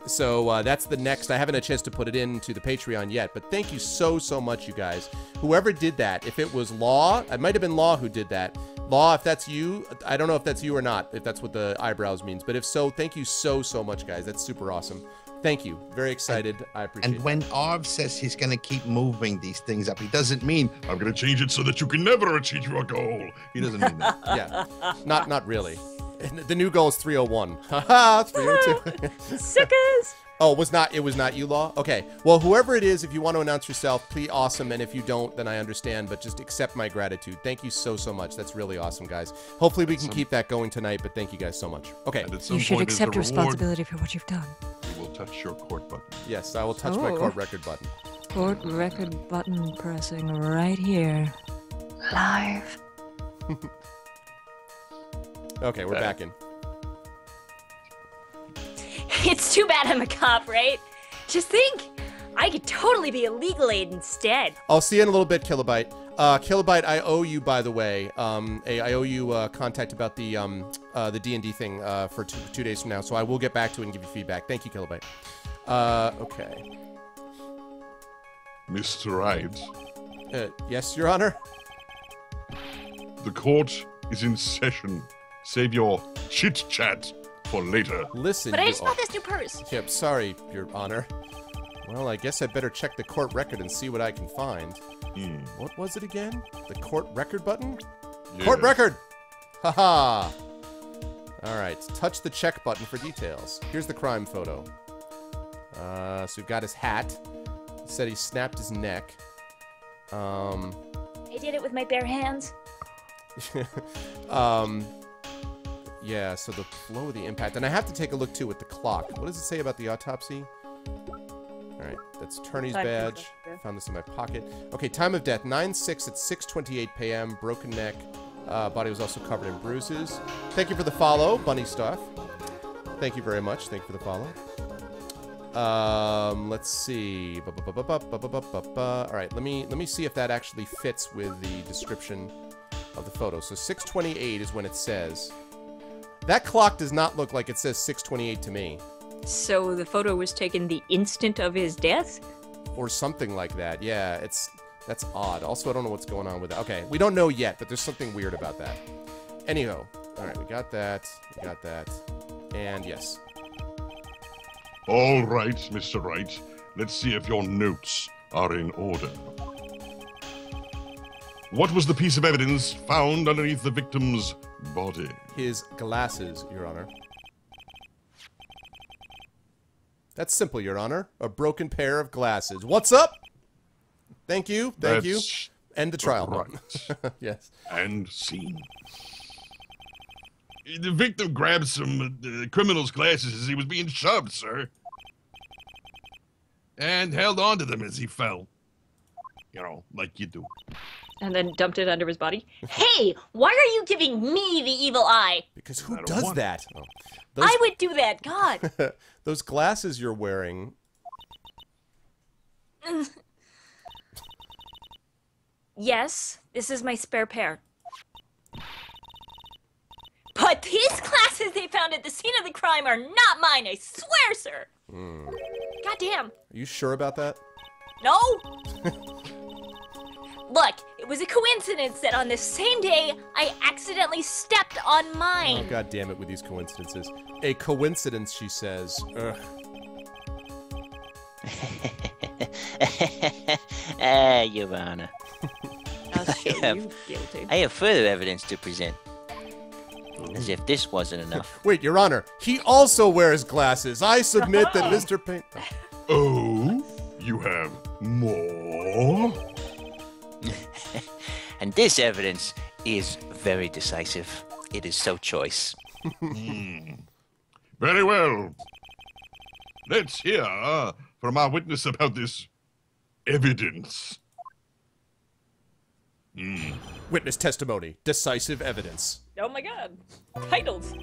[SPEAKER 2] So that's the next. I haven't had a chance to put it into the Patreon yet, but thank you so much, you guys. Whoever did that, if it was Law, it might have been Law who did that. Law, if that's you, I don't know if that's you or not, if that's what the eyebrows means, but if so, thank you so much, guys. That's super awesome. Thank you. Very excited. I appreciate it.
[SPEAKER 8] And when Arv says he's going to keep moving these things up, he doesn't mean
[SPEAKER 3] I'm going to change it so that you can never achieve your goal. He doesn't mean that.
[SPEAKER 2] Yeah, not really. The new goal is 301. Haha, 302.
[SPEAKER 5] Suckers!
[SPEAKER 2] Oh, it was not you, Law? Okay. Well, whoever it is, if you want to announce yourself, please, awesome. And if you don't, then I understand. But just accept my gratitude. Thank you so much. That's really awesome, guys. Hopefully we can keep that going tonight, but thank you guys so much. Okay.
[SPEAKER 5] You should accept responsibility for what you've done.
[SPEAKER 3] You will touch your court button.
[SPEAKER 2] Yes, I will touch my court record button.
[SPEAKER 5] Court record button pressing right here. Live.
[SPEAKER 2] Okay, we're back in.
[SPEAKER 7] It's too bad I'm a cop, right? Just think, I could totally be a legal aid instead.
[SPEAKER 2] I'll see you in a little bit, Kilobyte. Kilobyte, I owe you, by the way, I owe you contact about the D&D thing for two days from now, so I will get back to it and give you feedback. Thank you, Kilobyte. Okay.
[SPEAKER 3] Mr. Wright.
[SPEAKER 2] Yes, Your Honor?
[SPEAKER 3] The court is in session. Save your chit-chat for later.
[SPEAKER 2] Listen,
[SPEAKER 7] But I just bought this new purse.
[SPEAKER 2] Yep, sorry, Your Honor. Well, I guess I better check the court record and see what I can find. What was it again? The court record button?
[SPEAKER 3] Yeah.
[SPEAKER 2] Court record! Haha! Alright, touch the check button for details. Here's the crime photo. So we've got his hat. He said he snapped his neck.
[SPEAKER 7] I did it with my bare hands.
[SPEAKER 2] Yeah, so the flow of the impact. And I have to take a look, too, at the clock. What does it say about the autopsy? Alright, that's attorney's badge. Found this in my pocket. Okay, time of death, 9/6 at 6:28 p.m. Broken neck. Body was also covered in bruises. Thank you for the follow, Bunny Stuff. Thank you very much. Thank you for the follow. Let's see. Alright, let me see if that actually fits with the description of the photo. So 6:28 is when it says. That clock does not look like it says 6:28 to me.
[SPEAKER 5] So the photo was taken the instant of his death?
[SPEAKER 2] Or something like that. Yeah, that's odd. Also, I don't know what's going on with that. Okay, we don't know yet, but there's something weird about that. Anyhow, all right, we got that. We got that. And yes.
[SPEAKER 3] All right, Mr. Wright. Let's see if your notes are in order. What was the piece of evidence found underneath the victim's body?
[SPEAKER 2] His glasses, Your Honor. That's simple, Your Honor. A broken pair of glasses. What's up? Thank you. Thank you. End the trial.
[SPEAKER 3] Right.
[SPEAKER 2] Yes.
[SPEAKER 3] And scene. The victim grabbed some criminal's glasses as he was being shoved, sir. And held on to them as he fell. You know, like you do.
[SPEAKER 5] And then dumped it under his body?
[SPEAKER 7] Hey, why are you giving me the evil eye?
[SPEAKER 2] Because who does that? Oh.
[SPEAKER 7] I would do that, God.
[SPEAKER 2] Those glasses you're wearing.
[SPEAKER 7] Yes, this is my spare pair. But these glasses they found at the scene of the crime are not mine, I swear, sir. Goddamn.
[SPEAKER 2] Are you sure about that?
[SPEAKER 7] No. Look, it was a coincidence that on the same day, I accidentally stepped on mine.
[SPEAKER 2] Oh, God damn it with these coincidences. A coincidence, she says. Ugh.
[SPEAKER 6] Your Honor.
[SPEAKER 5] I'll show you guilty.
[SPEAKER 6] I have further evidence to present. As if this wasn't enough.
[SPEAKER 2] Wait, Your Honor, he also wears glasses. I submit that Mr. Payne...
[SPEAKER 3] Oh, you have more?
[SPEAKER 6] And this evidence is very decisive. It is so choice.
[SPEAKER 3] Very well. Let's hear from our witness about this evidence.
[SPEAKER 2] Witness testimony. Decisive evidence.
[SPEAKER 5] Oh my god. Titles.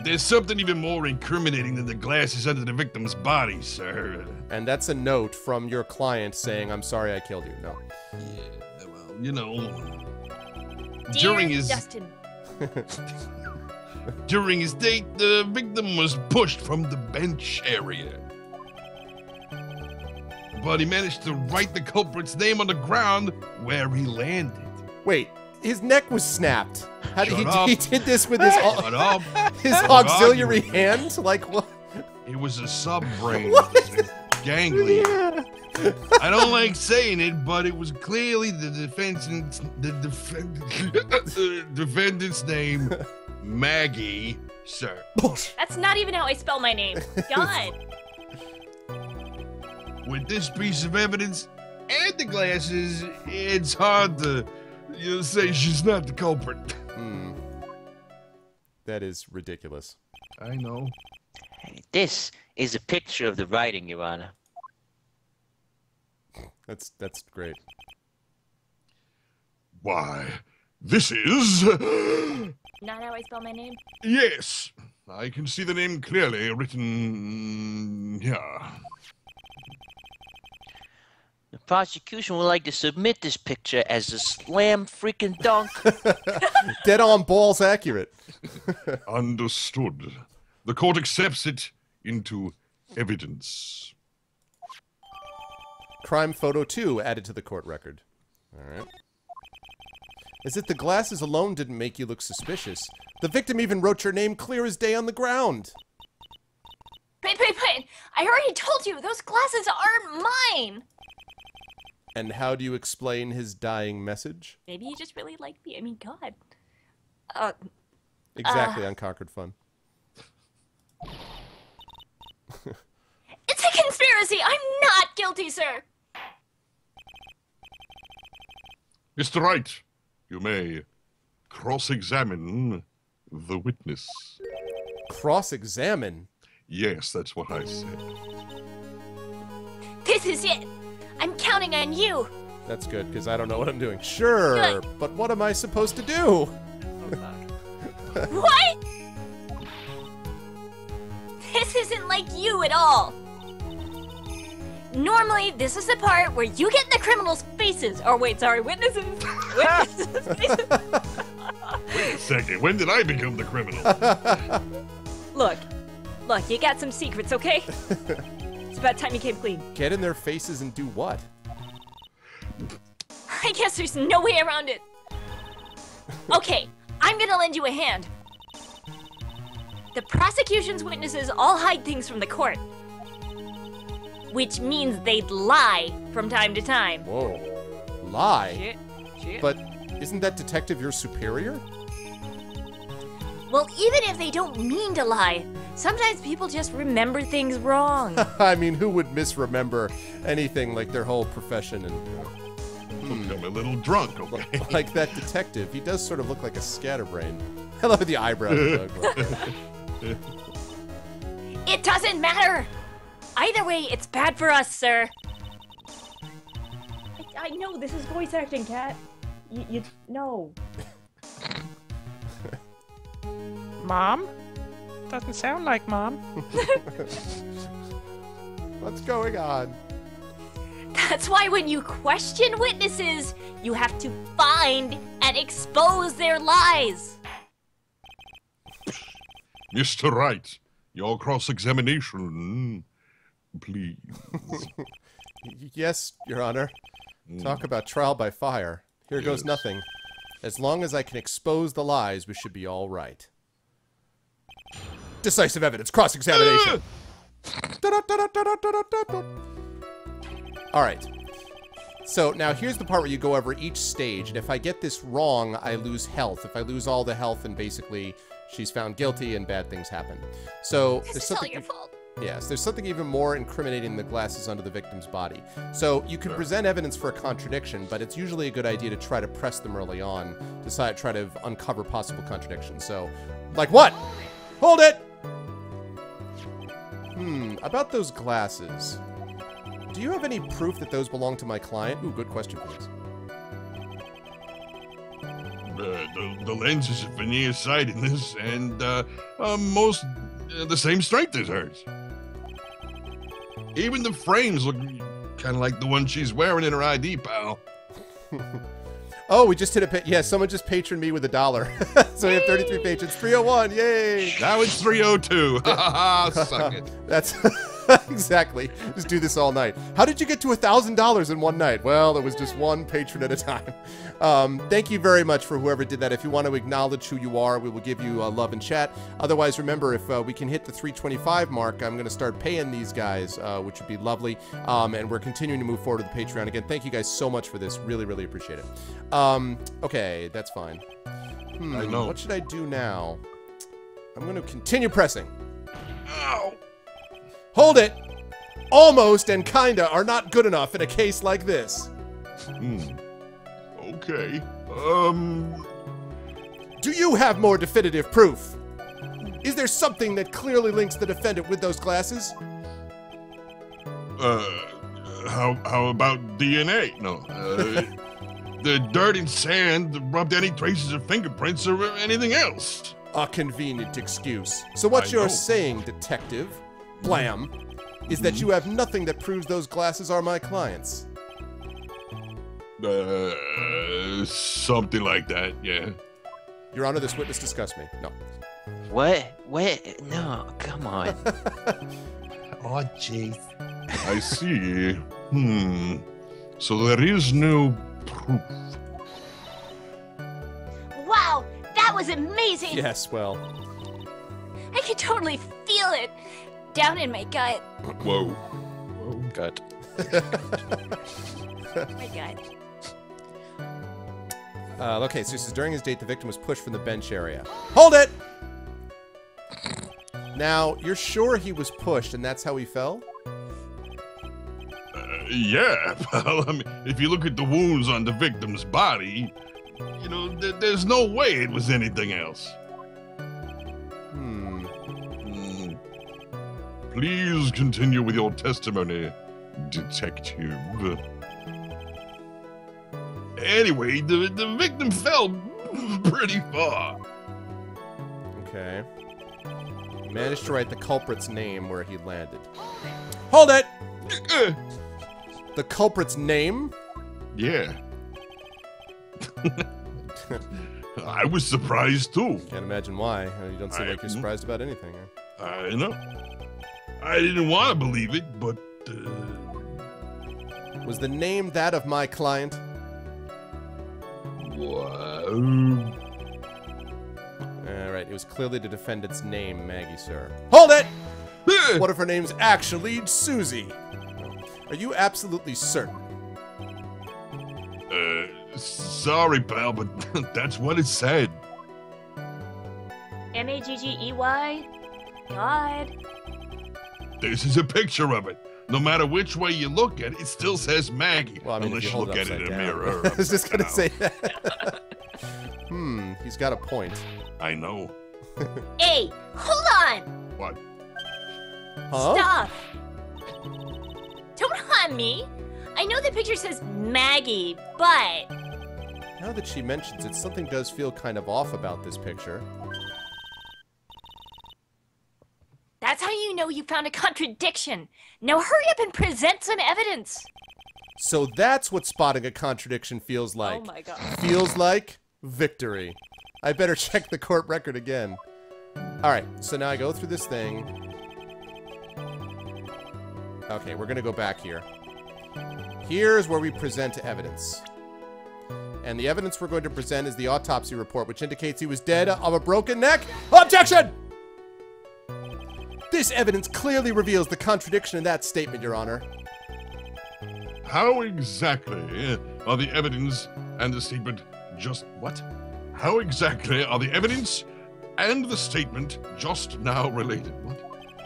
[SPEAKER 3] There's something even more incriminating than the glasses under the victim's body, sir.
[SPEAKER 2] And that's a note from your client saying, I'm sorry I killed you. No.
[SPEAKER 3] Yeah, well, you know.
[SPEAKER 7] Dear Justin.
[SPEAKER 3] During his date, the victim was pushed from the bench area. But he managed to write the culprit's name on the ground where he landed.
[SPEAKER 2] Wait, his neck was snapped. How did
[SPEAKER 3] Shut up.
[SPEAKER 2] He did this with his his
[SPEAKER 3] Shut
[SPEAKER 2] auxiliary
[SPEAKER 3] up.
[SPEAKER 2] hand? Like what?
[SPEAKER 3] It was a sub-brain.
[SPEAKER 2] What?
[SPEAKER 3] Ganglia.
[SPEAKER 2] Yeah.
[SPEAKER 3] I don't like saying it, but it was clearly the defendant's name Maggie, sir.
[SPEAKER 7] That's not even how I spell my name. God.
[SPEAKER 3] With this piece of evidence and the glasses, it's hard to say she's not the culprit.
[SPEAKER 2] That is ridiculous.
[SPEAKER 3] I know.
[SPEAKER 6] This is a picture of the writing, Your Honor.
[SPEAKER 2] That's great.
[SPEAKER 3] Why, this is...
[SPEAKER 7] Not how I spell my name?
[SPEAKER 3] Yes, I can see the name clearly written here.
[SPEAKER 6] The prosecution would like to submit this picture as a slam freaking dunk.
[SPEAKER 2] Dead on balls accurate.
[SPEAKER 3] Understood. The court accepts it into evidence.
[SPEAKER 2] Crime photo 2 added to the court record. All right. As if the glasses alone didn't make you look suspicious. The victim even wrote your name clear as day on the ground.
[SPEAKER 7] Wait. I already told you, those glasses aren't mine.
[SPEAKER 2] And how do you explain his dying message?
[SPEAKER 7] Maybe you just really like me. I mean, God.
[SPEAKER 2] Exactly, Unconquered Fun.
[SPEAKER 7] It's a conspiracy. I'm not guilty, sir.
[SPEAKER 3] Mr. Wright, you may cross-examine the witness.
[SPEAKER 2] Cross-examine?
[SPEAKER 3] Yes, that's what I said.
[SPEAKER 7] This is it. I'm counting on you.
[SPEAKER 2] That's good, because I don't know what I'm doing. Sure,
[SPEAKER 7] Good.
[SPEAKER 2] But what am I supposed to do?
[SPEAKER 7] What? This isn't like you at all. Normally, this is the part where you get in the criminals' faces. Or wait, sorry, witnesses. Witnesses' faces.
[SPEAKER 3] Wait a second, when did I become the criminal?
[SPEAKER 7] Look, you got some secrets, okay? It's about time you came clean.
[SPEAKER 2] Get in their faces and do what?
[SPEAKER 7] I guess there's no way around it. Okay, I'm gonna lend you a hand. The prosecution's witnesses all hide things from the court. Which means they'd lie from time to time.
[SPEAKER 2] Whoa. Lie?
[SPEAKER 7] Shit.
[SPEAKER 2] But isn't that detective your superior?
[SPEAKER 7] Well, even if they don't mean to lie, sometimes people just remember things wrong.
[SPEAKER 2] I mean, who would misremember anything like their whole profession and...
[SPEAKER 3] I'm a little drunk, okay?
[SPEAKER 2] Like that detective. He does sort of look like a scatterbrain. I love the eyebrows.
[SPEAKER 7] It doesn't matter. Either way, it's bad for us, sir.
[SPEAKER 5] I know, this is voice acting, Cat. You know.
[SPEAKER 9] Mom? Doesn't sound like Mom.
[SPEAKER 2] What's going on?
[SPEAKER 7] That's why when you question witnesses, you have to find and expose their lies.
[SPEAKER 3] Mr. Wright, your cross-examination, please.
[SPEAKER 2] Yes, Your Honor. Talk about trial by fire. Here goes nothing. As long as I can expose the lies, we should be all right. Decisive evidence, cross-examination. All right. So now here's the part where you go over each stage, and if I get this wrong, I lose health. If I lose all the health, and basically she's found guilty and bad things happen. So
[SPEAKER 7] This
[SPEAKER 2] there's
[SPEAKER 7] is all
[SPEAKER 2] something.
[SPEAKER 7] your fault.
[SPEAKER 2] Yes, there's something even more incriminating than the glasses under the victim's body. So you can present evidence for a contradiction, but it's usually a good idea to try to press them early on to try to uncover possible contradictions. So, like what? Hold it! About those glasses. Do you have any proof that those belong to my client? Ooh, good question, please.
[SPEAKER 3] The lens is a veneer sightedness and most the same strength as hers. Even the frames look kind of like the one she's wearing in her ID, pal.
[SPEAKER 2] Oh, we just hit a yeah, someone just patroned me with $1. So we have 33 patrons. 301, yay!
[SPEAKER 3] Now it's 302. Ha ha ha, suck it.
[SPEAKER 2] That's exactly. Just do this all night. How did you get to $1,000 in one night? Well, it was just one patron at a time. Thank you very much for whoever did that. If you want to acknowledge who you are, we will give you love and chat. Otherwise, remember, if we can hit the 325 mark, I'm going to start paying these guys, which would be lovely. And we're continuing to move forward with the Patreon. Again, thank you guys so much for this. Really, really appreciate it. Okay, that's fine.
[SPEAKER 3] I know.
[SPEAKER 2] What should I do now? I'm going to continue pressing.
[SPEAKER 3] Ow!
[SPEAKER 2] Hold it! Almost and kinda are not good enough in a case like this.
[SPEAKER 3] Okay.
[SPEAKER 2] Do you have more definitive proof? Is there something that clearly links the defendant with those glasses?
[SPEAKER 3] How about DNA? No. The dirt and sand rubbed any traces of fingerprints or anything else.
[SPEAKER 2] A convenient excuse. So what you're saying, Detective Blam, is that you have nothing that proves those glasses are my clients.
[SPEAKER 3] Something like that, yeah.
[SPEAKER 2] Your Honor, this witness disgusts me. No.
[SPEAKER 6] What? No, come on.
[SPEAKER 8] Oh, jeez.
[SPEAKER 3] I see. So there is no proof.
[SPEAKER 7] Wow, that was amazing.
[SPEAKER 2] Yes, well.
[SPEAKER 7] I could totally feel it down in my gut.
[SPEAKER 3] Whoa.
[SPEAKER 4] Gut.
[SPEAKER 7] My gut.
[SPEAKER 2] Okay, so this is during his date, the victim was pushed from the bench area. Hold it! Now, you're sure he was pushed and that's how he fell?
[SPEAKER 3] Yeah, well, I mean, if you look at the wounds on the victim's body, you know, there's no way it was anything else. Please continue with your testimony, detective. Anyway, the victim fell pretty far.
[SPEAKER 2] Okay. Managed to write the culprit's name where he landed. Hold it! The culprit's name?
[SPEAKER 3] Yeah. I was surprised too.
[SPEAKER 2] Can't imagine why. You don't seem like you're surprised about anything.
[SPEAKER 3] I know. I didn't want to believe it, but...
[SPEAKER 2] Was the name that of my client? Alright, it was clearly the defendant's name, Maggie, sir. Hold it! What if her name's actually Susie? Are you absolutely certain?
[SPEAKER 3] Sorry, pal, but that's what it said.
[SPEAKER 7] Maggey? God.
[SPEAKER 3] This is a picture of it. No matter which way you look at it, it still says Maggie.
[SPEAKER 2] Well, I mean,
[SPEAKER 3] unless
[SPEAKER 2] if
[SPEAKER 3] you
[SPEAKER 2] you
[SPEAKER 3] look
[SPEAKER 2] hold
[SPEAKER 3] at
[SPEAKER 2] it
[SPEAKER 3] it in a
[SPEAKER 2] upside
[SPEAKER 3] mirror.
[SPEAKER 2] down. I was just gonna say that. He's got a point.
[SPEAKER 3] I know.
[SPEAKER 7] Hey, hold on!
[SPEAKER 3] What?
[SPEAKER 2] Huh?
[SPEAKER 7] Stop! Don't hunt me! I know the picture says Maggie, but...
[SPEAKER 2] Now that she mentions it, something does feel kind of off about this picture.
[SPEAKER 7] That's how you know you found a contradiction. Now hurry up and present some evidence.
[SPEAKER 2] So that's what spotting a contradiction feels like.
[SPEAKER 7] Oh my god.
[SPEAKER 2] Feels like victory. I better check the court record again. Alright, so now I go through this thing. Okay, we're gonna go back here. Here's where we present evidence. And the evidence we're going to present is the autopsy report, which indicates he was dead of a broken neck. Objection! This evidence clearly reveals the contradiction in that statement, Your Honor.
[SPEAKER 3] How exactly are the evidence and the statement just what? How exactly are the evidence and the statement just now related? What?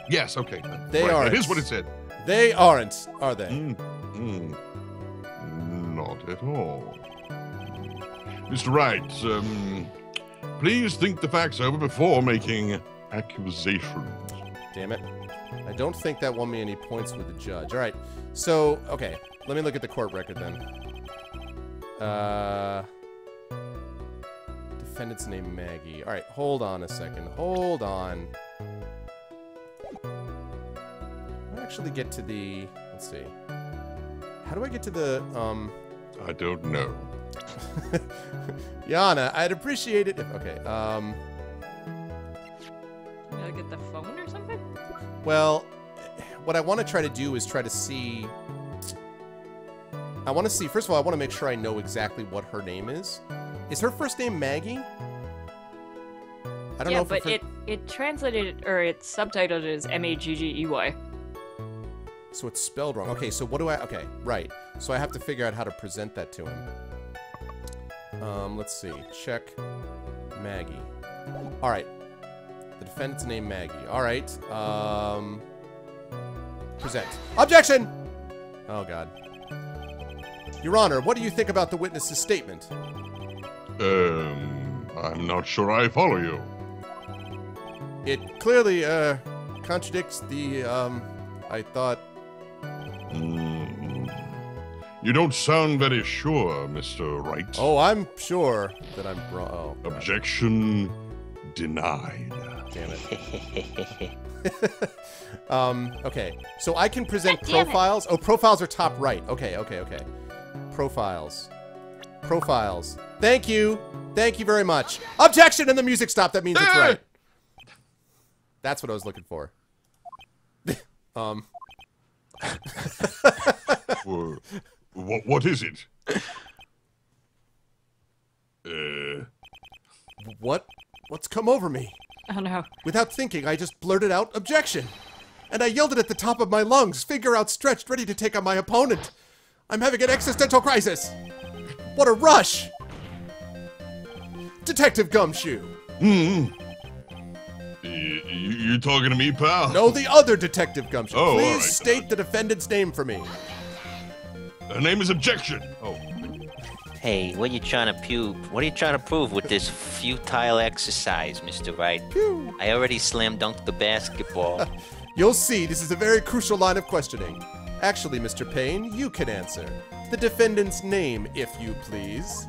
[SPEAKER 3] Yes, okay.
[SPEAKER 2] They
[SPEAKER 3] right,
[SPEAKER 2] aren't.
[SPEAKER 3] Here's what it said.
[SPEAKER 2] They aren't, are they?
[SPEAKER 3] Not at all. Mr. Wright, please think the facts over before making accusations.
[SPEAKER 2] Damn it. I don't think that won me any points with the judge. Alright, so, okay. Let me look at the court record then. Defendant's name, Maggie. Alright, hold on a second. Hold on. I actually get to the... Let's see. How do I get to the,
[SPEAKER 3] I don't know.
[SPEAKER 2] Yana, I'd appreciate it if... Okay,
[SPEAKER 5] You gotta get the phone or something?
[SPEAKER 2] Well, what I want to try to do is try to see... I want to see... First of all, I want to make sure I know exactly what her name is. Is her first name Maggie? I don't know if
[SPEAKER 5] but it translated, or it's subtitled as Maggey.
[SPEAKER 2] So it's spelled wrong. Okay, so what do I... Okay, right. So I have to figure out how to present that to him. Let's see. Check Maggie. Alright. The defendant's name Maggie. All right. Present. Objection! Oh, God. Your Honor, what do you think about the witness's statement?
[SPEAKER 3] I'm not sure I follow you.
[SPEAKER 2] It clearly, contradicts the, I thought...
[SPEAKER 3] You don't sound very sure, Mr. Wright.
[SPEAKER 2] Oh, I'm sure that I'm wrong. Oh, God.
[SPEAKER 3] Objection denied.
[SPEAKER 2] Damn it. Okay. So I can present
[SPEAKER 7] God damn it.
[SPEAKER 2] profiles. Oh, profiles are top right. Okay. Profiles. Thank you. Thank you very much. Objection, and the music stopped. That means it's right. That's what I was looking for.
[SPEAKER 3] What is it?
[SPEAKER 2] What's come over me?
[SPEAKER 5] Oh no.
[SPEAKER 2] Without thinking, I just blurted out, objection. And I yelled it at the top of my lungs, finger outstretched, ready to take on my opponent. I'm having an existential crisis. What a rush. Detective Gumshoe.
[SPEAKER 3] You talking to me, pal?
[SPEAKER 2] No, the other Detective Gumshoe.
[SPEAKER 3] Oh,
[SPEAKER 2] Please
[SPEAKER 3] all right.
[SPEAKER 2] state the defendant's name for me.
[SPEAKER 3] Her name is Objection. Oh.
[SPEAKER 6] Hey, what are you trying to prove? What are you trying to prove with this futile exercise, Mr. Wright?
[SPEAKER 2] Phew.
[SPEAKER 6] I already slam dunked the basketball.
[SPEAKER 2] You'll see, this is a very crucial line of questioning. Actually, Mr. Payne, you can answer. The defendant's name, if you please.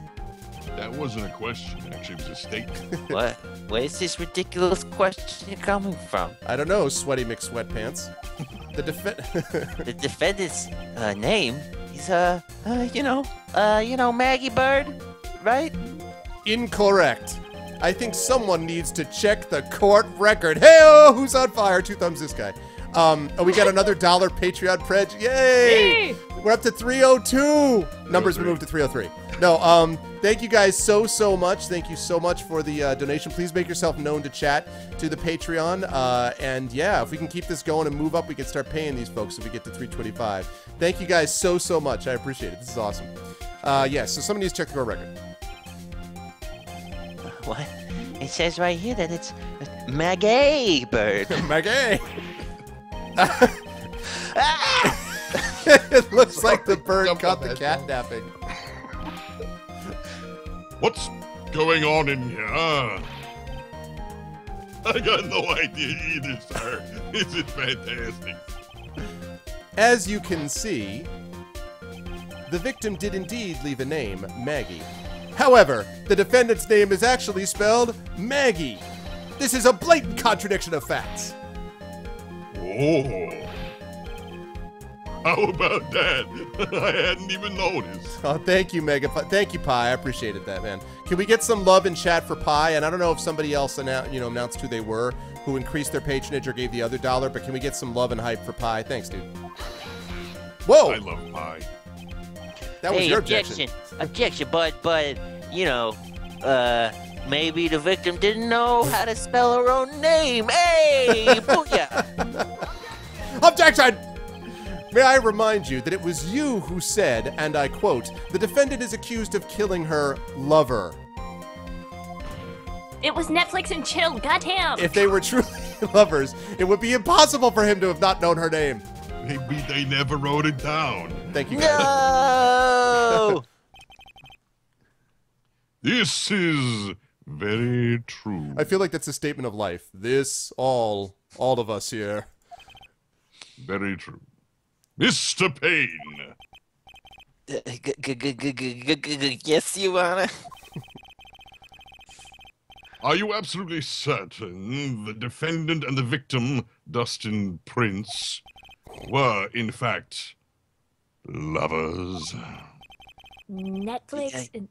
[SPEAKER 3] That wasn't a question. Actually, it was a statement.
[SPEAKER 6] What? Where's this ridiculous question coming from?
[SPEAKER 2] I don't know, Sweaty McSweatpants. The
[SPEAKER 6] The defendant's name is Maggie Bird, right?
[SPEAKER 2] Incorrect. I think someone needs to check the court record. Hey-oh, who's on fire? Two thumbs this guy. We got another $1 Patreon pledge. Yay! We're up to 302. Numbers we moved to 303. No, thank you guys so much. Thank you so much for the donation. Please make yourself known to chat to the Patreon. And yeah, if we can keep this going and move up, we can start paying these folks if we get to 325. Thank you guys so much. I appreciate it. This is awesome. Yes, so somebody needs to check the court record.
[SPEAKER 6] What? It says right here that it's Maggie Bird.
[SPEAKER 2] Maggie! It looks like the bird caught the cat napping.
[SPEAKER 3] What's going on in here? I got no idea either, sir. This is fantastic.
[SPEAKER 2] As you can see, the victim did indeed leave a name, Maggie. However, the defendant's name is actually spelled Maggie. This is a blatant contradiction of facts.
[SPEAKER 3] Oh. How about that? I hadn't even noticed.
[SPEAKER 2] Oh, thank you, Mega. Thank you, Pi. I appreciated that, man. Can we get some love in chat for Pi? And I don't know if somebody else announced who they were, who increased their patronage or gave the other $1, but can we get some love and hype for Pi? Thanks, dude. Whoa!
[SPEAKER 3] I love pie.
[SPEAKER 2] That was your objection.
[SPEAKER 6] Objection, but maybe the victim didn't know how to spell her own name. Hey, booyah!
[SPEAKER 2] Objection! May I remind you that it was you who said, and I quote, the defendant is accused of killing her lover.
[SPEAKER 7] It was Netflix and chill. Goddamn.
[SPEAKER 2] If they were truly lovers, it would be impossible for him to have not known her name.
[SPEAKER 3] Maybe they never wrote it down.
[SPEAKER 2] Thank you, guys.
[SPEAKER 6] No!
[SPEAKER 3] This is very true.
[SPEAKER 2] I feel like that's a statement of life. This, all of us here.
[SPEAKER 3] Very true. Mr. Payne.
[SPEAKER 6] Yes, Your Honor.
[SPEAKER 3] Are you absolutely certain the defendant and the victim, Dustin Prince, were, in fact, lovers?
[SPEAKER 7] Netflix and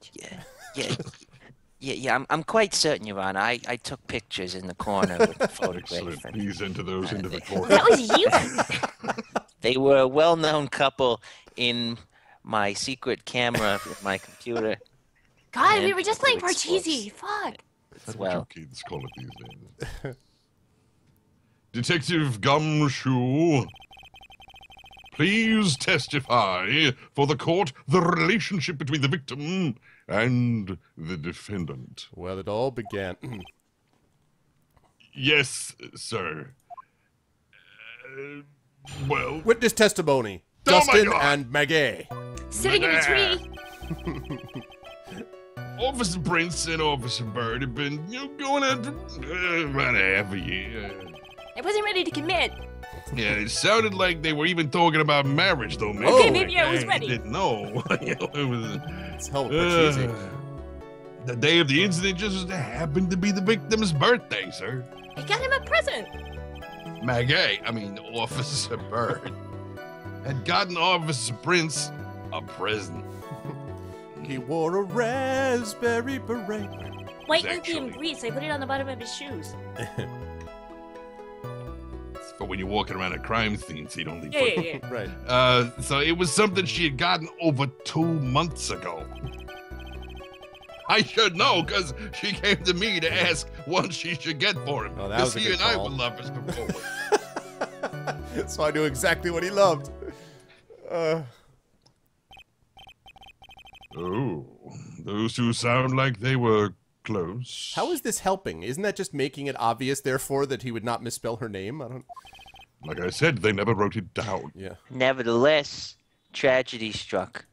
[SPEAKER 6] Yeah, I'm quite certain, Your Honor. I took pictures in the corner with the photograph.
[SPEAKER 3] Excellent. Please enter those into the court.
[SPEAKER 7] that was you.
[SPEAKER 6] They were a well-known couple in my secret camera with my computer.
[SPEAKER 7] God, we
[SPEAKER 6] And
[SPEAKER 7] were just playing
[SPEAKER 6] it's
[SPEAKER 7] Parcheesi. Fuck.
[SPEAKER 3] That's
[SPEAKER 6] well.
[SPEAKER 3] what you kids call it these days. Detective Gumshoe, please testify for the court the relationship between the victim and the defendant.
[SPEAKER 2] Well, it all began.
[SPEAKER 3] Yes, sir. Well,
[SPEAKER 2] Witness testimony.
[SPEAKER 3] Oh my
[SPEAKER 2] Dustin
[SPEAKER 3] God.
[SPEAKER 2] and Maggie.
[SPEAKER 7] Sitting in a tree.
[SPEAKER 3] Officer Prince and Officer Bird have been going on for about half a year.
[SPEAKER 7] I wasn't ready to commit.
[SPEAKER 3] Yeah, it sounded like they were even talking about marriage, though. Maybe,
[SPEAKER 2] Okay,
[SPEAKER 7] maybe I was ready.
[SPEAKER 3] didn't know. It was,
[SPEAKER 2] It's hell cheesy.
[SPEAKER 3] the day of the incident just happened to be the victim's birthday, sir.
[SPEAKER 7] I got him a present.
[SPEAKER 3] Officer Bird had gotten Officer Prince a present.
[SPEAKER 2] He wore a raspberry beret.
[SPEAKER 7] White
[SPEAKER 3] Actually-
[SPEAKER 7] lithium grease. I put it on the bottom of his shoes.
[SPEAKER 3] It's for when you're walking around a crime scene, so you don't leave.
[SPEAKER 7] Yeah.
[SPEAKER 2] Right.
[SPEAKER 3] So it was something she had gotten over 2 months ago. I should know, because she came to me to ask what she should get for him.
[SPEAKER 2] Oh, that was a
[SPEAKER 3] he
[SPEAKER 2] good
[SPEAKER 3] and I
[SPEAKER 2] call.
[SPEAKER 3] were lovers before.
[SPEAKER 2] So I knew exactly what he loved.
[SPEAKER 3] Oh, those two sound like they were close.
[SPEAKER 2] How is this helping? Isn't that just making it obvious, therefore, that he would not misspell her name? I don't...
[SPEAKER 3] Like I said, they never wrote it down.
[SPEAKER 2] Yeah.
[SPEAKER 6] Nevertheless, tragedy struck.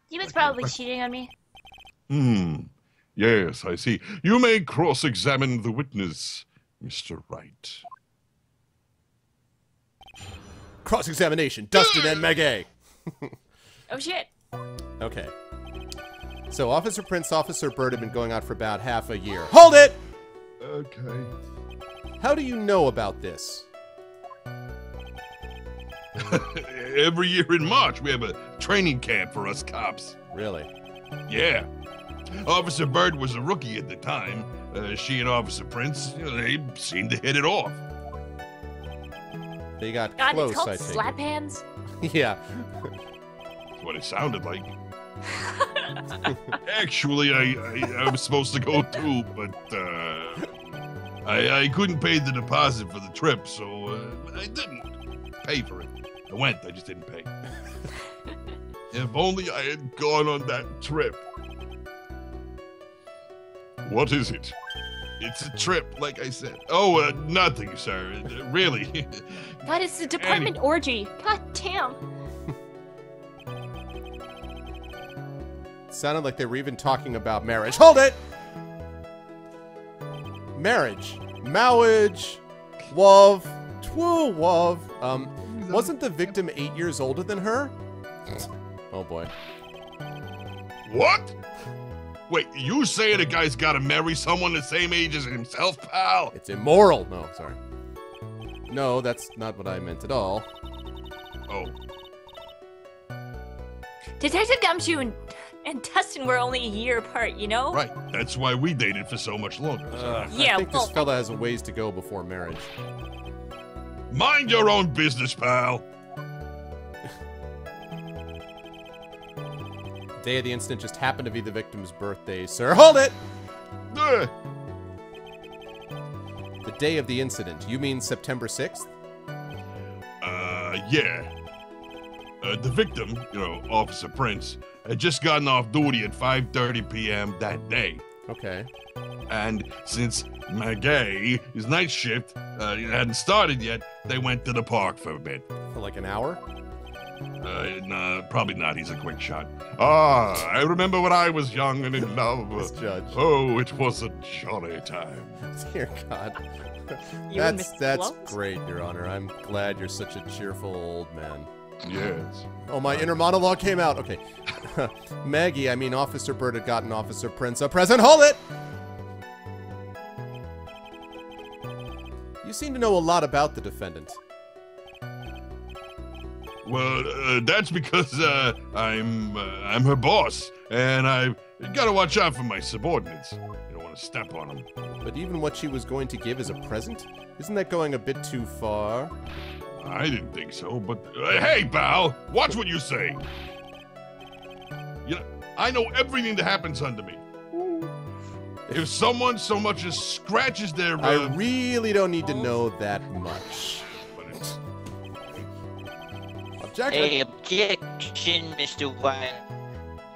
[SPEAKER 7] He was probably cheating on me.
[SPEAKER 3] Yes, I see. You may cross-examine the witness, Mr. Wright.
[SPEAKER 2] Cross-examination. Dustin and Maggie.
[SPEAKER 7] Oh shit.
[SPEAKER 2] Okay. So Officer Prince, Officer Bird have been going out for about half a year. Hold it!
[SPEAKER 3] Okay.
[SPEAKER 2] How do you know about this?
[SPEAKER 3] Every year in March, we have a training camp for us cops.
[SPEAKER 2] Really?
[SPEAKER 3] Yeah. Officer Bird was a rookie at the time. She and Officer Prince, they seemed to hit it off.
[SPEAKER 2] They got
[SPEAKER 7] God,
[SPEAKER 2] close,
[SPEAKER 7] it's called
[SPEAKER 2] I think.
[SPEAKER 7] slap hands.
[SPEAKER 2] Yeah.
[SPEAKER 3] That's what it sounded like. Actually, I was supposed to go too, but I couldn't pay the deposit for the trip, so I didn't pay for it. I went, I just didn't pay. If only I had gone on that trip. What is it? It's a trip, like I said. Oh, nothing, sir. Really.
[SPEAKER 7] God, it's the department orgy. God damn.
[SPEAKER 2] Sounded like they were even talking about marriage. Hold it! Marriage. Marriage. Love. True love. Wasn't the victim 8 years older than her? Oh boy.
[SPEAKER 3] What? Wait, you saying a guy's gotta marry someone the same age as himself, pal?
[SPEAKER 2] It's immoral. No, sorry. No, that's not what I meant at all.
[SPEAKER 3] Oh.
[SPEAKER 7] Detective Gumshoe and Dustin were only a year apart, you know?
[SPEAKER 3] Right, that's why we dated for so much longer.
[SPEAKER 7] Yeah,
[SPEAKER 2] I think
[SPEAKER 7] well-
[SPEAKER 2] this fella has a ways to go before marriage.
[SPEAKER 3] Mind your own business, pal.
[SPEAKER 2] Day of the incident just happened to be the victim's birthday, sir. Hold it!
[SPEAKER 3] Uh,
[SPEAKER 2] The day of the incident. You mean September 6th?
[SPEAKER 3] yeah. The victim, Officer Prince, had just gotten off duty at 5:30 p.m. that day.
[SPEAKER 2] Okay.
[SPEAKER 3] And since Maggie, his night shift, hadn't started yet, they went to the park for a bit.
[SPEAKER 2] For like an hour?
[SPEAKER 3] Nah, probably not. He's a quick shot. I remember when I was young and in love.
[SPEAKER 2] This judge.
[SPEAKER 3] Oh, it was a jolly time.
[SPEAKER 2] Dear God.
[SPEAKER 7] You and
[SPEAKER 2] That's
[SPEAKER 7] Mr. Close?
[SPEAKER 2] great, Your Honor. I'm glad you're such a cheerful old man.
[SPEAKER 3] Yes.
[SPEAKER 2] Oh, my inner monologue came out. Okay. Maggie, I mean Officer Bird had gotten Officer Prince a present. Hold it! You seem to know a lot about the defendant.
[SPEAKER 3] Well, that's because I'm her boss, and I've gotta watch out for my subordinates. You don't want to step on them.
[SPEAKER 2] But even what she was going to give as a present? Isn't that going a bit too far?
[SPEAKER 3] I didn't think so, but hey, pal, watch what you say. I know everything that happens under me. If someone so much as scratches their
[SPEAKER 2] I really don't need to know that much. Objection.
[SPEAKER 6] Hey, objection, Mr. Wright.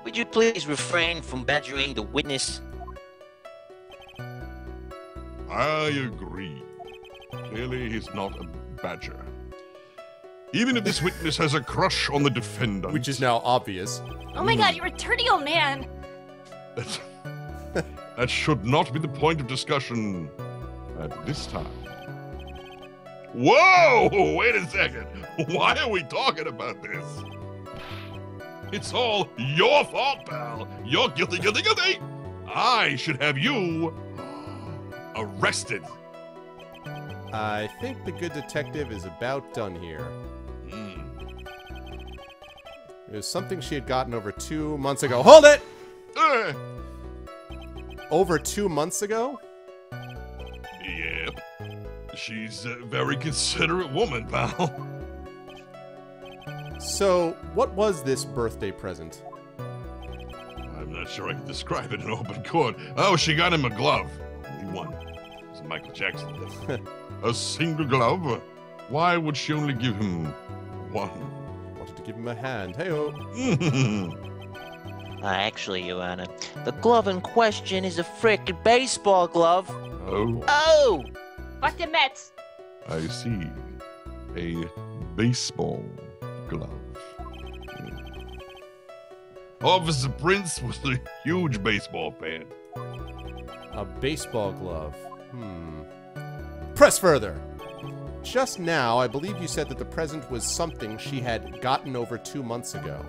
[SPEAKER 6] Would you please refrain from badgering the witness?
[SPEAKER 3] I agree. Clearly, he's not a badger. Even if this witness has a crush on the defendant.
[SPEAKER 2] Which is now obvious.
[SPEAKER 7] Oh my god, you're a dirty old man.
[SPEAKER 3] That should not be the point of discussion at this time. Whoa! Wait a second. Why are we talking about this? It's all your fault, pal. You're guilty. I should have you arrested.
[SPEAKER 2] I think the good detective is about done here. It was something she had gotten over 2 months ago. Hold it! Over 2 months ago?
[SPEAKER 3] Yep. She's a very considerate woman, pal.
[SPEAKER 2] So, what was this birthday present?
[SPEAKER 3] I'm not sure I can describe it in open court. Oh, she got him a glove. Only one. It was a Michael Jackson thing. A single glove? Why would she only give him one?
[SPEAKER 2] Wanted to give him a hand. Hey-oh.
[SPEAKER 6] Actually, Your Honor, the glove in question is a frickin' baseball glove.
[SPEAKER 3] Oh,
[SPEAKER 6] Oh!
[SPEAKER 7] Fuck the Mets.
[SPEAKER 3] I see. A baseball glove. Officer Prince was a huge baseball fan.
[SPEAKER 2] A baseball glove. Press further. Just now, I believe you said that the present was something she had gotten over 2 months ago.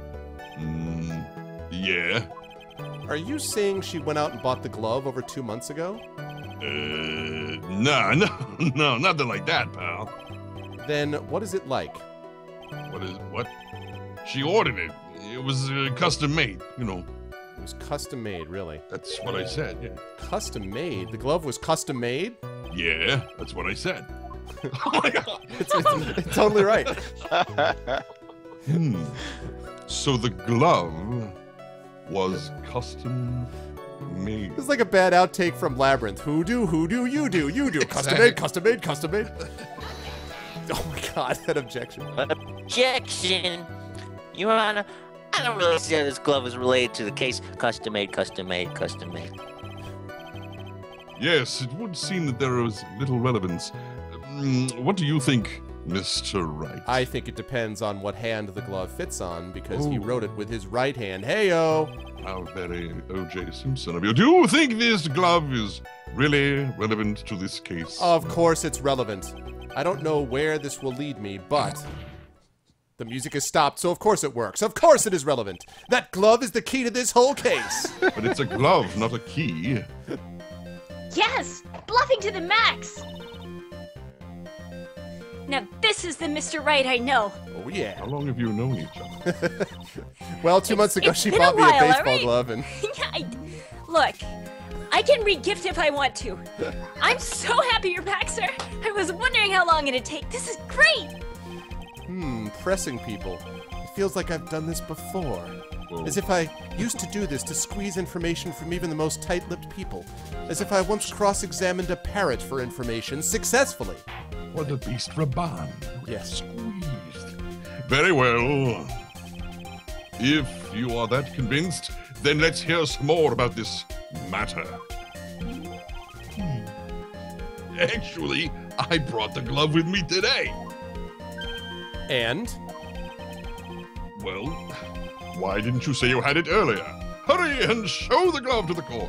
[SPEAKER 3] Yeah.
[SPEAKER 2] Are you saying she went out and bought the glove over 2 months ago?
[SPEAKER 3] No, nothing like that, pal.
[SPEAKER 2] Then what is it like?
[SPEAKER 3] What? She ordered it. It was custom made, you know.
[SPEAKER 2] It was custom made, really.
[SPEAKER 3] That's what I said, yeah.
[SPEAKER 2] Custom made? The glove was custom made?
[SPEAKER 3] Yeah, that's what I said. Oh my god!
[SPEAKER 2] It's totally right.
[SPEAKER 3] So the glove was custom made.
[SPEAKER 2] It's like a bad outtake from Labyrinth. Who do, you do. Custom made, custom made, custom made. Oh my god, that objection.
[SPEAKER 6] Objection! Your Honor, I don't really see how this glove is related to the case. Custom made, custom made, custom made.
[SPEAKER 3] Yes, it would seem that there is little relevance. What do you think, Mr. Wright?
[SPEAKER 2] I think it depends on what hand the glove fits on, because he wrote it with his right hand. Hey-o!
[SPEAKER 3] How very O.J. Simpson of you. Do you think this glove is really relevant to this case?
[SPEAKER 2] Of course it's relevant. I don't know where this will lead me, but the music has stopped, so of course it works. Of course it is relevant. That glove is the key to this whole case.
[SPEAKER 3] But it's a glove, not a key.
[SPEAKER 7] Yes! Bluffing to the max! Now this is the Mr. Right I know.
[SPEAKER 2] Oh yeah.
[SPEAKER 3] How long have you known each other?
[SPEAKER 2] Well, 2 months ago
[SPEAKER 7] it's
[SPEAKER 2] she
[SPEAKER 7] been
[SPEAKER 2] bought
[SPEAKER 7] a
[SPEAKER 2] me a
[SPEAKER 7] while,
[SPEAKER 2] baseball
[SPEAKER 7] alright?
[SPEAKER 2] glove and...
[SPEAKER 7] Yeah, look, I can regift if I want to. I'm so happy you're back, sir. I was wondering how long it'd take. This is great.
[SPEAKER 2] Pressing people. It feels like I've done this before.
[SPEAKER 3] Whoa.
[SPEAKER 2] As if I used to do this to squeeze information from even the most tight-lipped people. As if I once cross-examined a parrot for information successfully.
[SPEAKER 3] What a beast for a barn.
[SPEAKER 2] Yes.
[SPEAKER 3] Squeezed. Very well. If you are that convinced, then let's hear some more about this matter. Actually, I brought the glove with me today.
[SPEAKER 2] And?
[SPEAKER 3] Well, why didn't you say you had it earlier? Hurry and show the glove to the court.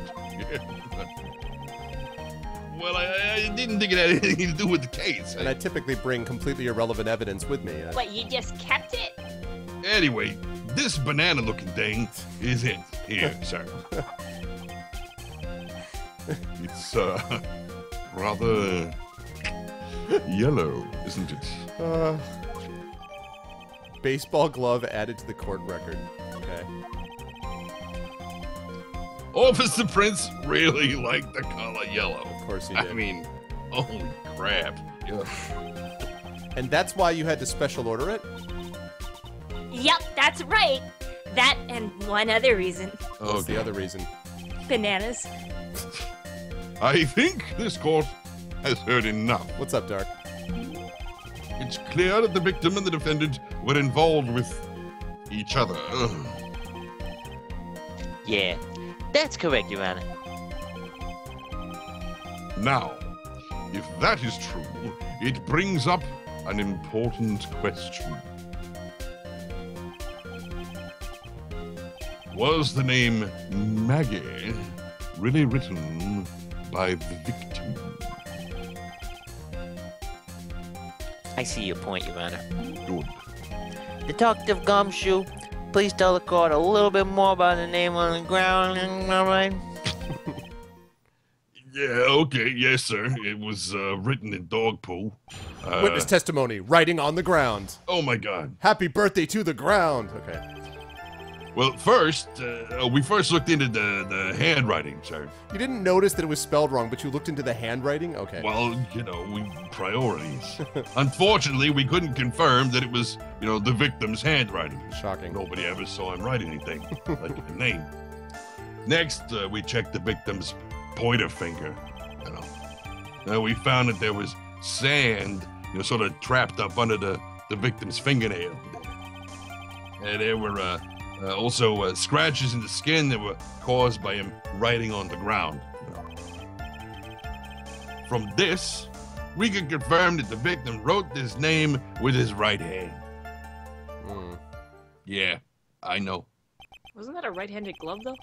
[SPEAKER 3] Well, I didn't think it had anything to do with the case.
[SPEAKER 2] And I typically bring completely irrelevant evidence with me.
[SPEAKER 7] What, you just kept it?
[SPEAKER 3] Anyway, this banana-looking thing is it. Here, sir. It's, rather yellow, isn't it?
[SPEAKER 2] Baseball glove added to the court record. Okay.
[SPEAKER 3] Officer Prince really liked the color yellow.
[SPEAKER 2] Of course he did.
[SPEAKER 3] I mean, holy crap. Ugh.
[SPEAKER 2] And that's why you had to special order it?
[SPEAKER 7] Yep, that's right. That and one other reason.
[SPEAKER 2] What's the other reason?
[SPEAKER 7] Bananas.
[SPEAKER 3] I think this court has heard enough.
[SPEAKER 2] What's up, Dark?
[SPEAKER 3] It's clear that the victim and the defendant were involved with each other. Ugh.
[SPEAKER 6] Yeah, that's correct, Your Honor.
[SPEAKER 3] Now, If that is true, it brings up an important question. Was the name Maggie really written by the victim?
[SPEAKER 6] I see your point, Your Honor.
[SPEAKER 3] Good.
[SPEAKER 6] Detective Gumshoe, please tell the court a little bit more about the name on the ground. All right?
[SPEAKER 3] Yeah, okay, yes, sir. It was written in dog poo.
[SPEAKER 2] Witness testimony, writing on the ground.
[SPEAKER 3] Oh my God.
[SPEAKER 2] Happy birthday to the ground. Okay.
[SPEAKER 3] Well, first, we first looked into the handwriting, sir.
[SPEAKER 2] You didn't notice that it was spelled wrong, but you looked into the handwriting? Okay.
[SPEAKER 3] Well, priorities. Unfortunately, we couldn't confirm that it was, the victim's handwriting.
[SPEAKER 2] Shocking.
[SPEAKER 3] Nobody ever saw him write anything like a name. Next, we checked the victim's pointer finger. We found that there was sand, sort of trapped up under the victim's fingernail. And there were also scratches in the skin that were caused by him writing on the ground. From this, we can confirm that the victim wrote this name with his right hand. Yeah, I know.
[SPEAKER 5] Wasn't that a right-handed glove, though?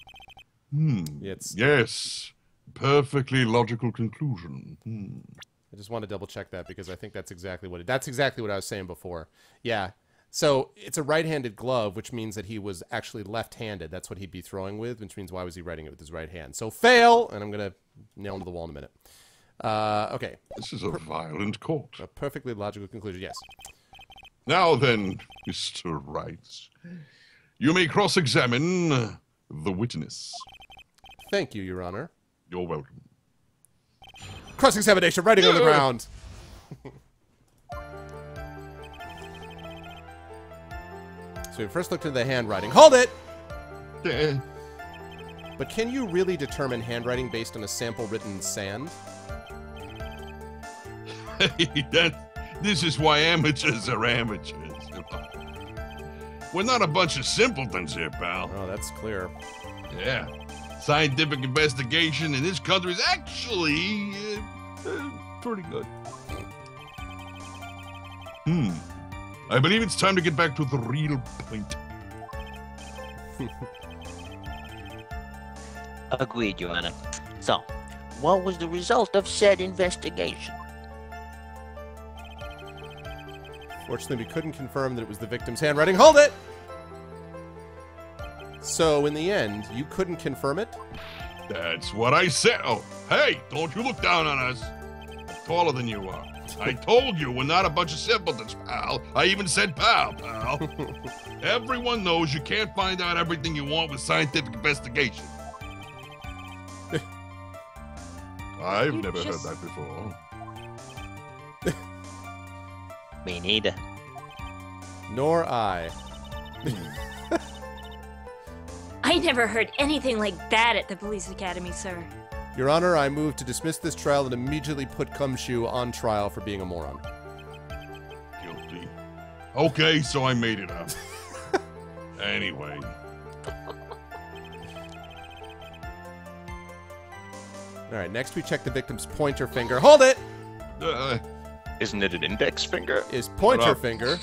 [SPEAKER 3] Yes. Perfectly logical conclusion.
[SPEAKER 2] I just want to double check that because I think that's exactly what I was saying before. Yeah. So it's a right-handed glove, which means that he was actually left-handed. That's what he'd be throwing with, which means why was he writing it with his right hand? So fail, and I'm going to nail him to the wall in a minute. Okay.
[SPEAKER 3] This is a violent court.
[SPEAKER 2] A perfectly logical conclusion, yes.
[SPEAKER 3] Now then, Mr. Wright, you may cross-examine the witness.
[SPEAKER 2] Thank you, Your Honor.
[SPEAKER 3] You're welcome.
[SPEAKER 2] Cross-examination, writing on the ground. So we first looked at the handwriting. Hold it! But can you really determine handwriting based on a sample written in sand?
[SPEAKER 3] This is why amateurs are amateurs. We're not a bunch of simpletons here, pal.
[SPEAKER 2] Oh, that's clear.
[SPEAKER 3] Yeah. Scientific investigation in this country is actually pretty good. I believe it's time to get back to the real point.
[SPEAKER 6] Agreed, Your Honor. So, what was the result of said investigation?
[SPEAKER 2] Fortunately, we couldn't confirm that it was the victim's handwriting. Hold it! So, in the end, you couldn't confirm it?
[SPEAKER 3] That's what I said. Oh, hey, don't you look down on us. I'm taller than you are. I told you we're not a bunch of simpletons, pal. I even said pal. Everyone knows you can't find out everything you want with scientific investigation. I've never heard that before.
[SPEAKER 6] Me neither.
[SPEAKER 2] Nor I.
[SPEAKER 7] I never heard anything like that at the police academy, sir.
[SPEAKER 2] Your Honor, I move to dismiss this trial and immediately put Gumshoe on trial for being a moron.
[SPEAKER 3] Guilty. Okay, so I made it up. Anyway.
[SPEAKER 2] Alright, next we check the victim's pointer finger. Hold it!
[SPEAKER 4] Isn't it an index finger?
[SPEAKER 2] Is pointer finger.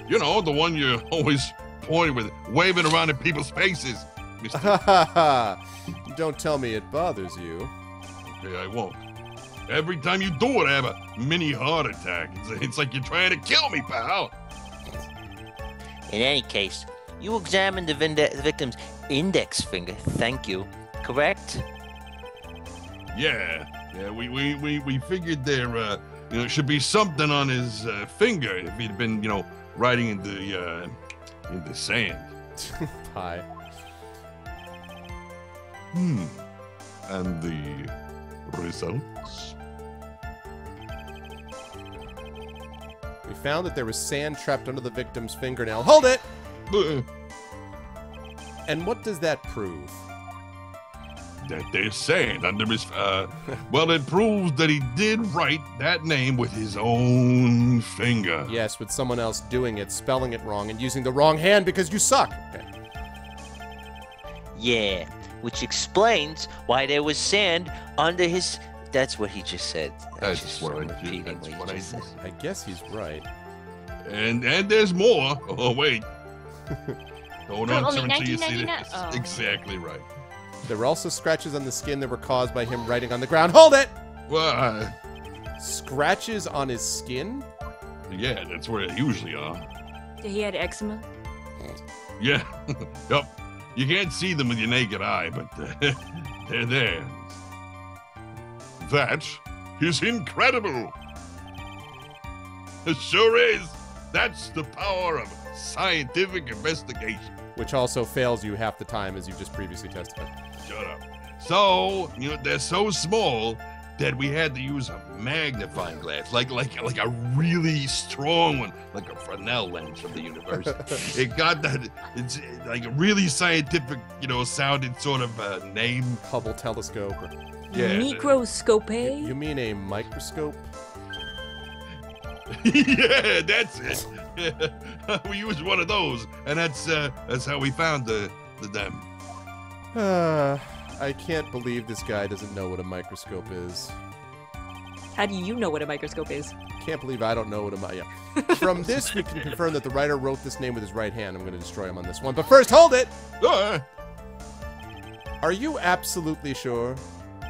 [SPEAKER 3] The one you always point with, waving around in people's faces. Mr.
[SPEAKER 2] Don't tell me it bothers you.
[SPEAKER 3] Okay, I won't. Every time you do it, I have a mini heart attack. It's like you're trying to kill me, pal.
[SPEAKER 6] In any case, you examined the victim's index finger. Thank you. Correct?
[SPEAKER 3] Yeah, we figured there, should be something on his finger if he'd been, writing in the sand.
[SPEAKER 2] Pie.
[SPEAKER 3] And the results?
[SPEAKER 2] We found that there was sand trapped under the victim's fingernail. Hold it! And what does that prove?
[SPEAKER 3] That there's sand under his... well, it proves that he did write that name with his own finger.
[SPEAKER 2] Yes, with someone else doing it, spelling it wrong, and using the wrong hand because you suck. Okay.
[SPEAKER 6] Yeah, which explains why there was sand under his that's what he just said.
[SPEAKER 3] That's
[SPEAKER 6] just
[SPEAKER 3] what I
[SPEAKER 6] I'm
[SPEAKER 3] did.
[SPEAKER 6] repeating
[SPEAKER 3] That's
[SPEAKER 6] what
[SPEAKER 3] what
[SPEAKER 6] he
[SPEAKER 3] I
[SPEAKER 6] just said.
[SPEAKER 2] I guess he's right.
[SPEAKER 3] And there's more. Oh, wait. Hold on,
[SPEAKER 7] only
[SPEAKER 3] sir, until you see
[SPEAKER 7] $19.99?
[SPEAKER 3] this.
[SPEAKER 7] Oh.
[SPEAKER 3] Exactly right.
[SPEAKER 2] There were also scratches on the skin that were caused by him writing on the ground. Hold it!
[SPEAKER 3] Well,
[SPEAKER 2] Scratches on his skin?
[SPEAKER 3] yeah, that's where they usually are.
[SPEAKER 5] He had eczema.
[SPEAKER 3] Yeah. Yup. You can't see them with your naked eye, but they're there. That is incredible. It sure is. That's the power of scientific investigation.
[SPEAKER 2] Which also fails you half the time, as you just previously testified.
[SPEAKER 3] Shut up. So, they're so small that we had to use a magnifying glass, like a really strong one, like a Fresnel lens from the university. It got that, it's like a really scientific, sounding sort of name.
[SPEAKER 2] Hubble telescope.
[SPEAKER 3] Yeah.
[SPEAKER 5] Microscope.
[SPEAKER 2] You mean a microscope?
[SPEAKER 3] Yeah, that's it. Yeah. We used one of those, and that's how we found the them.
[SPEAKER 2] I can't believe this guy doesn't know what a microscope is.
[SPEAKER 5] How do you know what a microscope is?
[SPEAKER 2] Can't believe I don't know what a From this, we can confirm that the writer wrote this name with his right hand. I'm going to destroy him on this one. But first, hold it! Are you absolutely sure?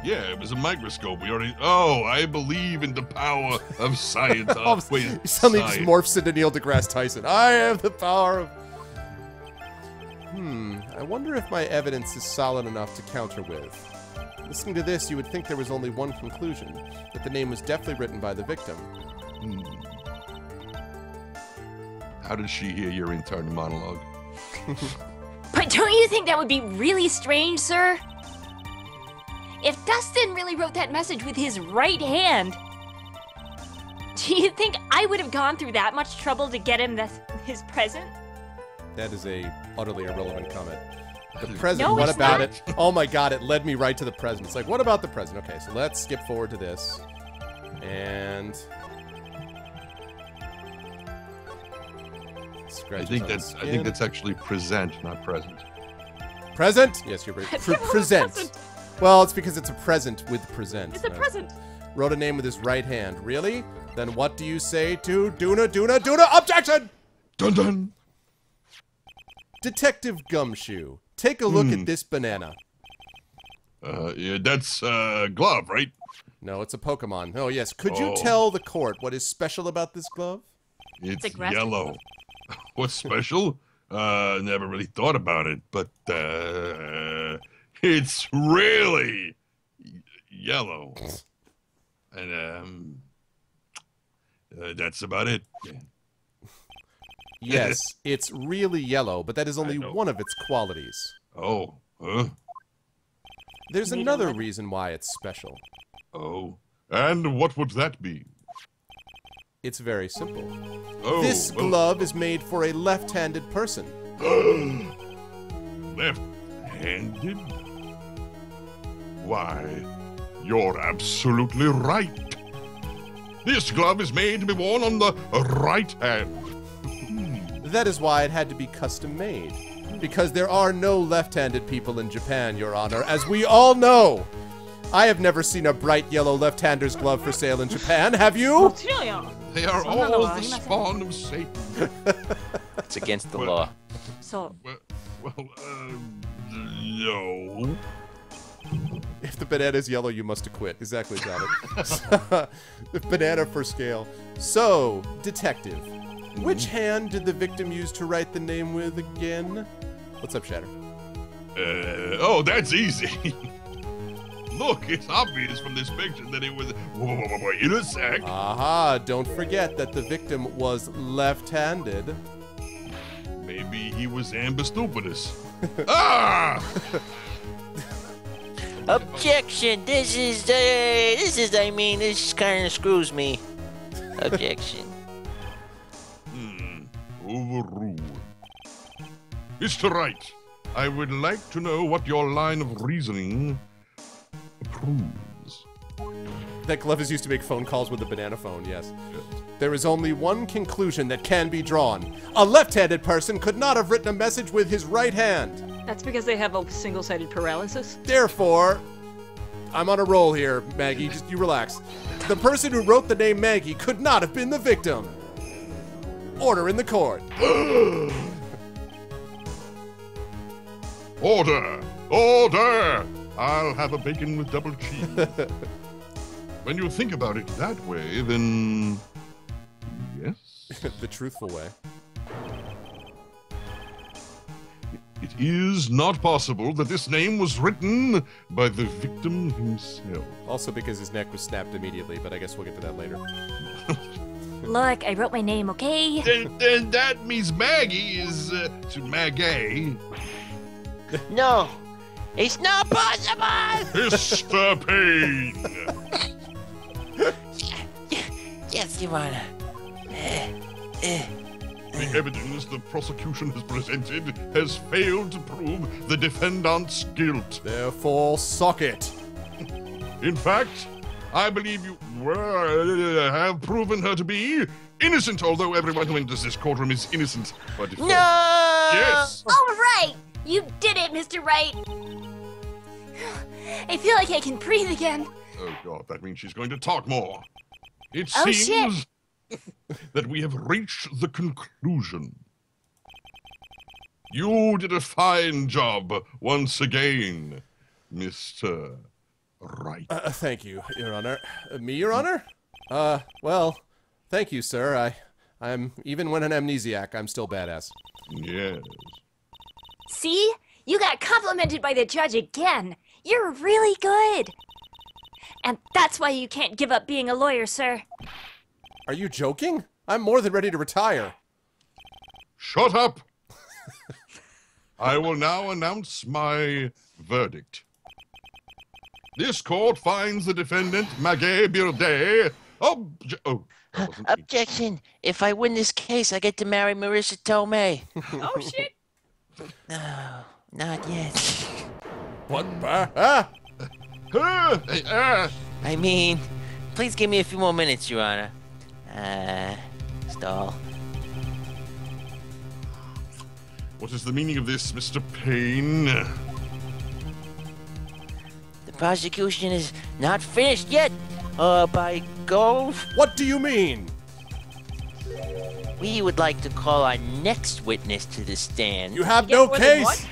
[SPEAKER 3] Yeah, it was a microscope. We already. Oh, I believe in the power of science. Wait,
[SPEAKER 2] He suddenly just
[SPEAKER 3] science.
[SPEAKER 2] morphs into Neil deGrasse Tyson. I have the power of... I wonder if my evidence is solid enough to counter with. Listening to this, you would think there was only one conclusion, that the name was definitely written by the victim.
[SPEAKER 3] How did she hear your internal monologue?
[SPEAKER 7] But don't you think that would be really strange, sir? If Dustin really wrote that message with his right hand, do you think I would have gone through that much trouble to get him his present?
[SPEAKER 2] That is a utterly irrelevant comment. The present,
[SPEAKER 7] No,
[SPEAKER 2] what
[SPEAKER 7] it's
[SPEAKER 2] about
[SPEAKER 7] not.
[SPEAKER 2] it? Oh my god, it led me right to the present. It's like, what about the present? Okay, so let's skip forward to this. And...
[SPEAKER 3] I think that's actually present, not present.
[SPEAKER 2] Present? Yes, you're right. Present.
[SPEAKER 5] Present.
[SPEAKER 2] Well, it's because it's a present with present.
[SPEAKER 5] It's a present.
[SPEAKER 2] Wrote a name with his right hand. Really? Then what do you say to Duna? Objection!
[SPEAKER 3] Dun dun!
[SPEAKER 2] Detective Gumshoe, take a look at this banana.
[SPEAKER 3] Yeah, that's glove, right?
[SPEAKER 2] No, it's a Pokemon. Oh, yes. Could you
[SPEAKER 3] Oh.
[SPEAKER 2] tell the court what is special about this glove?
[SPEAKER 3] It's
[SPEAKER 7] aggressive.
[SPEAKER 3] yellow. What's special? Never really thought about it, but it's really yellow. And that's about it. Yeah.
[SPEAKER 2] Yes, it's really yellow, but that is only
[SPEAKER 3] know.
[SPEAKER 2] one of its qualities.
[SPEAKER 3] Oh, huh?
[SPEAKER 2] There's
[SPEAKER 5] Need
[SPEAKER 2] another
[SPEAKER 5] a lemon.
[SPEAKER 2] reason why it's special.
[SPEAKER 3] Oh, and what would that be?
[SPEAKER 2] It's very simple.
[SPEAKER 3] Oh,
[SPEAKER 2] This
[SPEAKER 3] well,
[SPEAKER 2] glove is made for a left-handed person.
[SPEAKER 3] left-handed? Why, you're absolutely right. This glove is made to be worn on the right hand.
[SPEAKER 2] That is why it had to be custom made. Because there are no left-handed people in Japan, Your Honor, as we all know. I have never seen a bright yellow left-hander's glove for sale in Japan, have you?
[SPEAKER 3] They are
[SPEAKER 5] So, no,
[SPEAKER 3] all
[SPEAKER 5] no,
[SPEAKER 3] the
[SPEAKER 5] you must-
[SPEAKER 3] spawn of Satan.
[SPEAKER 4] It's against the
[SPEAKER 3] Well-
[SPEAKER 4] law.
[SPEAKER 5] So,
[SPEAKER 3] No.
[SPEAKER 2] If the banana is yellow, you must acquit. Exactly, got it. Banana for scale. So, detective, which hand did the victim use to write the name with again? What's up, Shatter?
[SPEAKER 3] Oh, that's easy. Look, it's obvious from this picture that it was. Wait a sec.
[SPEAKER 2] Aha, don't forget that the victim was left-handed.
[SPEAKER 3] Maybe he was ambistupidus. Ah!
[SPEAKER 6] Objection! This kind of screws me. Objection.
[SPEAKER 3] Overruled. Mr. Wright, I would like to know what your line of reasoning proves.
[SPEAKER 2] That glove is used to make phone calls with a banana phone, yes. There is only one conclusion that can be drawn. A left-handed person could not have written a message with his right hand.
[SPEAKER 5] that's because they have a single-sided paralysis.
[SPEAKER 2] Therefore, I'm on a roll here, Maggie. Just you relax. The person who wrote the name Maggie could not have been the victim. Order in the court.
[SPEAKER 3] Order! Order! I'll have a bacon with double cheese. When you think about it that way, then... yes?
[SPEAKER 2] The truthful way.
[SPEAKER 3] It is not possible that this name was written by the victim himself.
[SPEAKER 2] Also because his neck was snapped immediately, but I guess we'll get to that later.
[SPEAKER 7] Look, I wrote my name, okay?
[SPEAKER 3] Then that means Maggie is to Maggie.
[SPEAKER 6] No, it's not possible!
[SPEAKER 3] Mr. Payne!
[SPEAKER 6] Yes, Your Honor.
[SPEAKER 3] The evidence the prosecution has presented has failed to prove the defendant's guilt.
[SPEAKER 2] Therefore, suck it.
[SPEAKER 3] In fact, I believe you have proven her to be innocent, although everyone who enters this courtroom is innocent by default.
[SPEAKER 6] No!
[SPEAKER 3] Yes!
[SPEAKER 7] All right! You did it, Mr. Wright! I feel like I can breathe again.
[SPEAKER 3] Oh god, that means she's going to talk more. It
[SPEAKER 7] Oh,
[SPEAKER 3] seems that we have reached the conclusion. You did a fine job once again, Mr. Wright.
[SPEAKER 2] Thank you, Your Honor. Me, Your Honor? Well, thank you, sir. I'm even when an amnesiac, I'm still badass.
[SPEAKER 3] Yes.
[SPEAKER 7] See? You got complimented by the judge again. You're really good. And that's why you can't give up being a lawyer, sir.
[SPEAKER 2] Are you joking? I'm more than ready to retire.
[SPEAKER 3] Shut up! I will now announce my verdict. This court finds the defendant, Maggie Birdet,
[SPEAKER 6] Objection! If I win this case, I get to marry Marissa Tomei.
[SPEAKER 5] Oh shit!
[SPEAKER 6] No, not yet.
[SPEAKER 2] What?
[SPEAKER 6] I mean, please give me a few more minutes, Your Honor. Stall.
[SPEAKER 3] What is the meaning of this, Mr. Payne?
[SPEAKER 6] The prosecution is not finished yet. By go,
[SPEAKER 2] What do you mean?
[SPEAKER 6] we would like to call our next witness to the stand.
[SPEAKER 2] You have
[SPEAKER 5] You
[SPEAKER 2] no
[SPEAKER 5] get more than
[SPEAKER 2] case.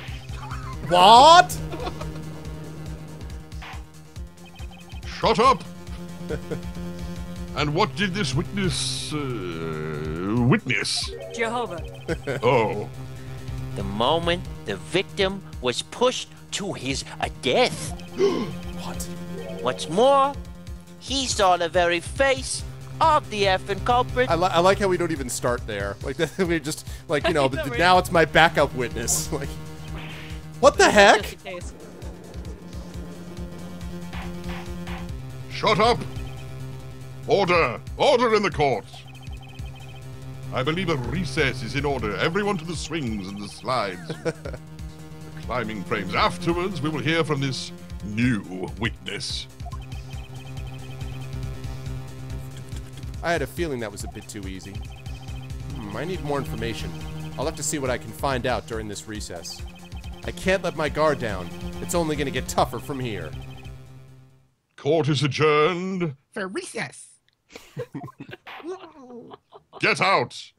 [SPEAKER 2] What?
[SPEAKER 3] Shut up! And what did this witness witness?
[SPEAKER 5] Jehovah.
[SPEAKER 3] Oh,
[SPEAKER 6] The moment the victim was pushed to his death.
[SPEAKER 2] What?
[SPEAKER 6] What's more, he saw the very face of the effing culprit.
[SPEAKER 2] I like how we don't even start there. Like we just like
[SPEAKER 5] know,
[SPEAKER 2] but
[SPEAKER 5] right?
[SPEAKER 2] now it's my backup witness. Like, what the heck?
[SPEAKER 5] Just in case.
[SPEAKER 3] shut up! Order! Order in the court! I believe a recess is in order. Everyone to the swings and the slides. The climbing frames. Afterwards, we will hear from this new witness.
[SPEAKER 2] I had a feeling that was a bit too easy. I need more information. I'll have to see what I can find out during this recess. I can't let my guard down. It's only going to get tougher from here.
[SPEAKER 3] Court is adjourned.
[SPEAKER 8] For recess.
[SPEAKER 3] Get out!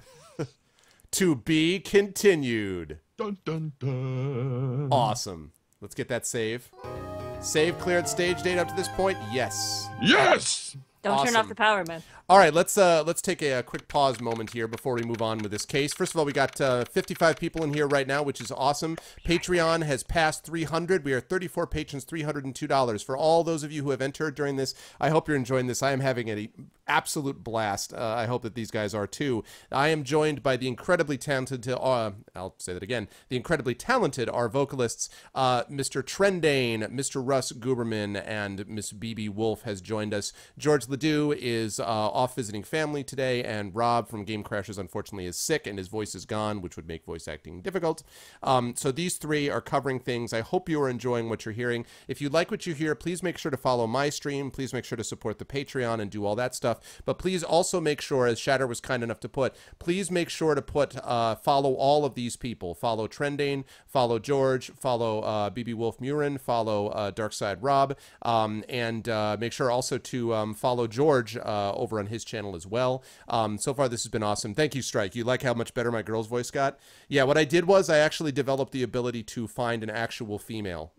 [SPEAKER 2] To be continued.
[SPEAKER 3] Dun dun dun.
[SPEAKER 2] Awesome. Let's get that save. Save cleared stage date up to this point? Yes.
[SPEAKER 3] Yes!
[SPEAKER 5] Don't turn off
[SPEAKER 2] Awesome.
[SPEAKER 5] the power, man.
[SPEAKER 2] All right, let's take a quick pause moment here before we move on with this case. First of all, we got 55 people in here right now, which is awesome. Patreon has passed 300. We are 34 patrons, $302. For all those of you who have entered during this, I hope you're enjoying this. I am having an absolute blast. I hope that these guys are too. I am joined by the incredibly talented, I'll say that again, the incredibly talented Arvocalists, Mr. Trendane, Mr. Russ Guberman, and Miss BB Wolf has joined us. George, George Ledoux is off visiting family today, and Rob from Game Crashers unfortunately is sick and his voice is gone, which would make voice acting difficult. So these three are covering things. I hope you are enjoying what you're hearing. If you like what you hear, please make sure to follow my stream. Please make sure to support the Patreon and do all that stuff. But please also make sure, as Shatter was kind enough to put, please make sure to follow all of these people. Follow Trendane, follow George, follow BB Wolf Murin, follow Darkside Rob, and make sure also to follow George over on his channel as well. So far, this has been awesome. Thank you, Strike. You like how much better my girl's voice got? Yeah, what I did was I actually developed the ability to find an actual female